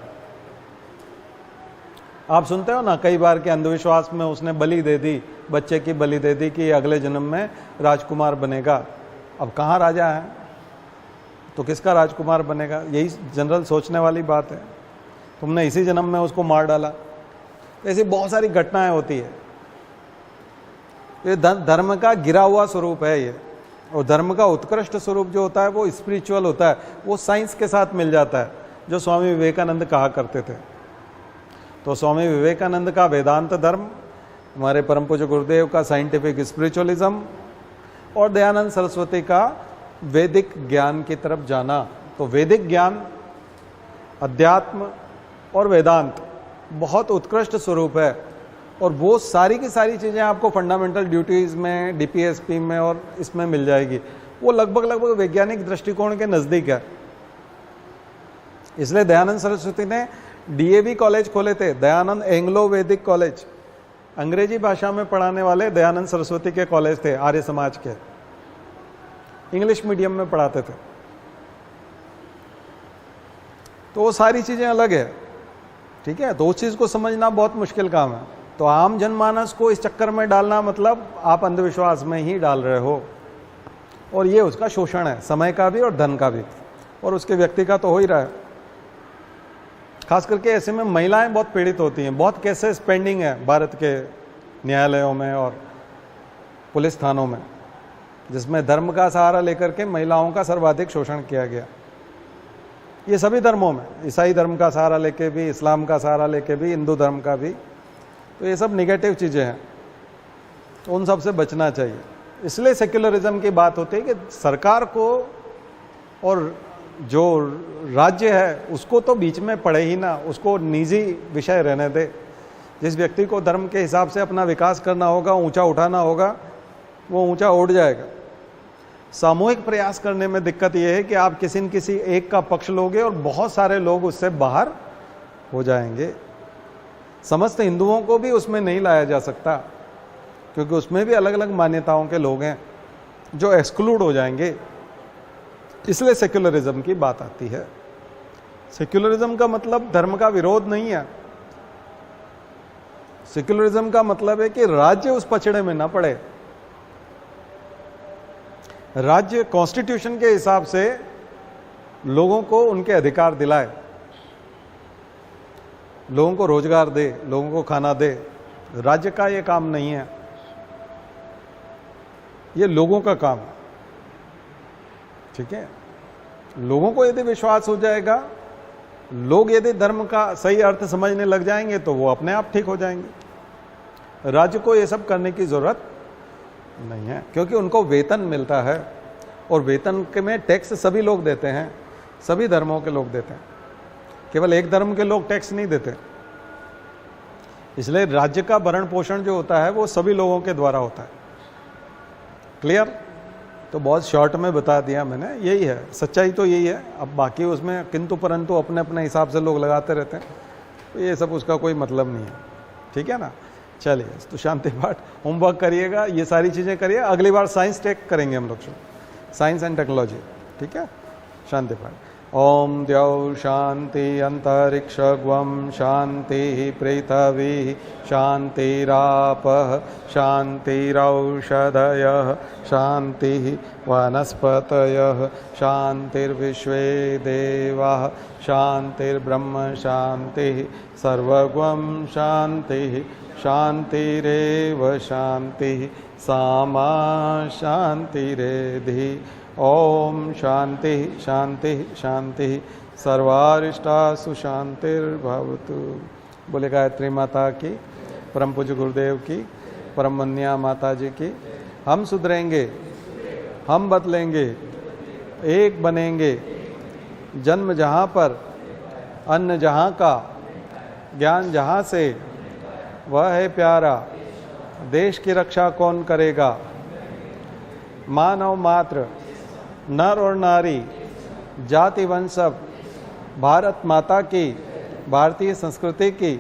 आप सुनते हो ना कई बार कि अंधविश्वास में उसने बलि दे दी, बच्चे की बलि दे दी कि अगले जन्म में राजकुमार बनेगा। अब कहाँ राजा है तो किसका राजकुमार बनेगा? यही जनरल सोचने वाली बात है। तुमने इसी जन्म में उसको मार डाला। ऐसी बहुत सारी घटनाएं होती है। ये धर्म का गिरा हुआ स्वरूप है ये। और धर्म का उत्कृष्ट स्वरूप जो होता है वो स्पिरिचुअल होता है, वो साइंस के साथ मिल जाता है, जो स्वामी विवेकानंद कहा करते थे। तो स्वामी विवेकानंद का वेदांत धर्म, हमारे परम पूज्य गुरुदेव का साइंटिफिक स्पिरिचुअलिज्म और दयानंद सरस्वती का वैदिक ज्ञान की तरफ जाना। तो वैदिक ज्ञान, अध्यात्म और वेदांत बहुत उत्कृष्ट स्वरूप है। और वो सारी की सारी चीजें आपको फंडामेंटल ड्यूटीज में, डीपीएसपी में और इसमें मिल जाएगी। वो लगभग वैज्ञानिक दृष्टिकोण के नजदीक है। इसलिए दयानंद सरस्वती ने डीएवी कॉलेज खोले थे, दयानंद एंग्लो वैदिक कॉलेज। अंग्रेजी भाषा में पढ़ाने वाले दयानंद सरस्वती के कॉलेज थे, आर्य समाज के। इंग्लिश मीडियम में पढ़ाते थे। तो वो सारी चीजें अलग है, ठीक है। तो उस चीज को समझना बहुत मुश्किल काम है। तो आम जनमानस को इस चक्कर में डालना मतलब आप अंधविश्वास में ही डाल रहे हो। और ये उसका शोषण है, समय का भी और धन का भी, और उसके व्यक्ति का तो हो ही रहा है। खास करके ऐसे में महिलाएं बहुत पीड़ित होती हैं। बहुत केसेस पेंडिंग है भारत के न्यायालयों में और पुलिस थानों में, जिसमें धर्म का सहारा लेकर के महिलाओं का सर्वाधिक शोषण किया गया। ये सभी धर्मों में, ईसाई धर्म का सहारा लेके भी, इस्लाम का सहारा लेके भी, हिंदू धर्म का भी। तो ये सब निगेटिव चीजें हैं, तो उन सब से बचना चाहिए। इसलिए सेक्युलरिज्म की बात होती है कि सरकार को और जो राज्य है उसको तो बीच में पड़े ही ना, उसको निजी विषय रहने दे। जिस व्यक्ति को धर्म के हिसाब से अपना विकास करना होगा, ऊंचा उठाना होगा, वो ऊंचा उठ जाएगा। सामूहिक प्रयास करने में दिक्कत यह है कि आप किसी न किसी एक का पक्ष लोगे और बहुत सारे लोग उससे बाहर हो जाएंगे। समस्त हिंदुओं को भी उसमें नहीं लाया जा सकता, क्योंकि उसमें भी अलग अलग मान्यताओं के लोग हैं जो एक्सक्लूड हो जाएंगे। इसलिए सेक्युलरिज्म की बात आती है। सेक्युलरिज्म का मतलब धर्म का विरोध नहीं है। सेक्युलरिज्म का मतलब है कि राज्य उस पचड़े में ना पड़े। राज्य कॉन्स्टिट्यूशन के हिसाब से लोगों को उनके अधिकार दिलाए, लोगों को रोजगार दे, लोगों को खाना दे। राज्य का ये काम नहीं है, ये लोगों का काम है, ठीक है। लोगों को यदि विश्वास हो जाएगा, लोग यदि धर्म का सही अर्थ समझने लग जाएंगे तो वो अपने आप ठीक हो जाएंगे। राज्य को ये सब करने की जरूरत नहीं है, क्योंकि उनको वेतन मिलता है और वेतन के में टैक्स सभी लोग देते हैं, सभी धर्मों के लोग देते हैं। केवल एक धर्म के लोग टैक्स नहीं देते। इसलिए राज्य का भरण पोषण जो होता है वो सभी लोगों के द्वारा होता है। क्लियर? तो बहुत शॉर्ट में बता दिया मैंने, यही है सच्चाई, तो यही है। अब बाकी उसमें किंतु परंतु अपने अपने हिसाब से लोग लगाते रहते हैं, तो ये सब उसका कोई मतलब नहीं है। ठीक है ना? चलिए, तो शांति पाठ होमवर्क करिएगा, ये सारी चीज़ें करिए। अगली बार साइंस टेक करेंगे हम लोग, साइंस एंड टेक्नोलॉजी। ठीक है? शांति पाठ। ओम द्यौ शांति अंतरिक्षग्वं शांति पृथ्वी शांतिरापः शांतिरौषधयः शांति वनस्पतयः शांतिर्विश्वे देवाः शांतिर्ब्रह्म शांतिः सर्वगं शांतिः शांतिरेव शांतिः सामा शांतिरेधि। ओम शांति शांति शांति सर्वारिष्टासु शांतिर्भवतु। बोले गायत्री माता की, परम पूज्य गुरुदेव की, परम वंदनीय माता जी की। हम सुधरेंगे, हम बदलेंगे, एक बनेंगे। जन्म जहाँ पर, अन्न जहाँ का, ज्ञान जहाँ से, वह है प्यारा। देश की रक्षा कौन करेगा? मानव मात्र, नर और नारी, जाति वंश सब, भारत माता की, भारतीय संस्कृति की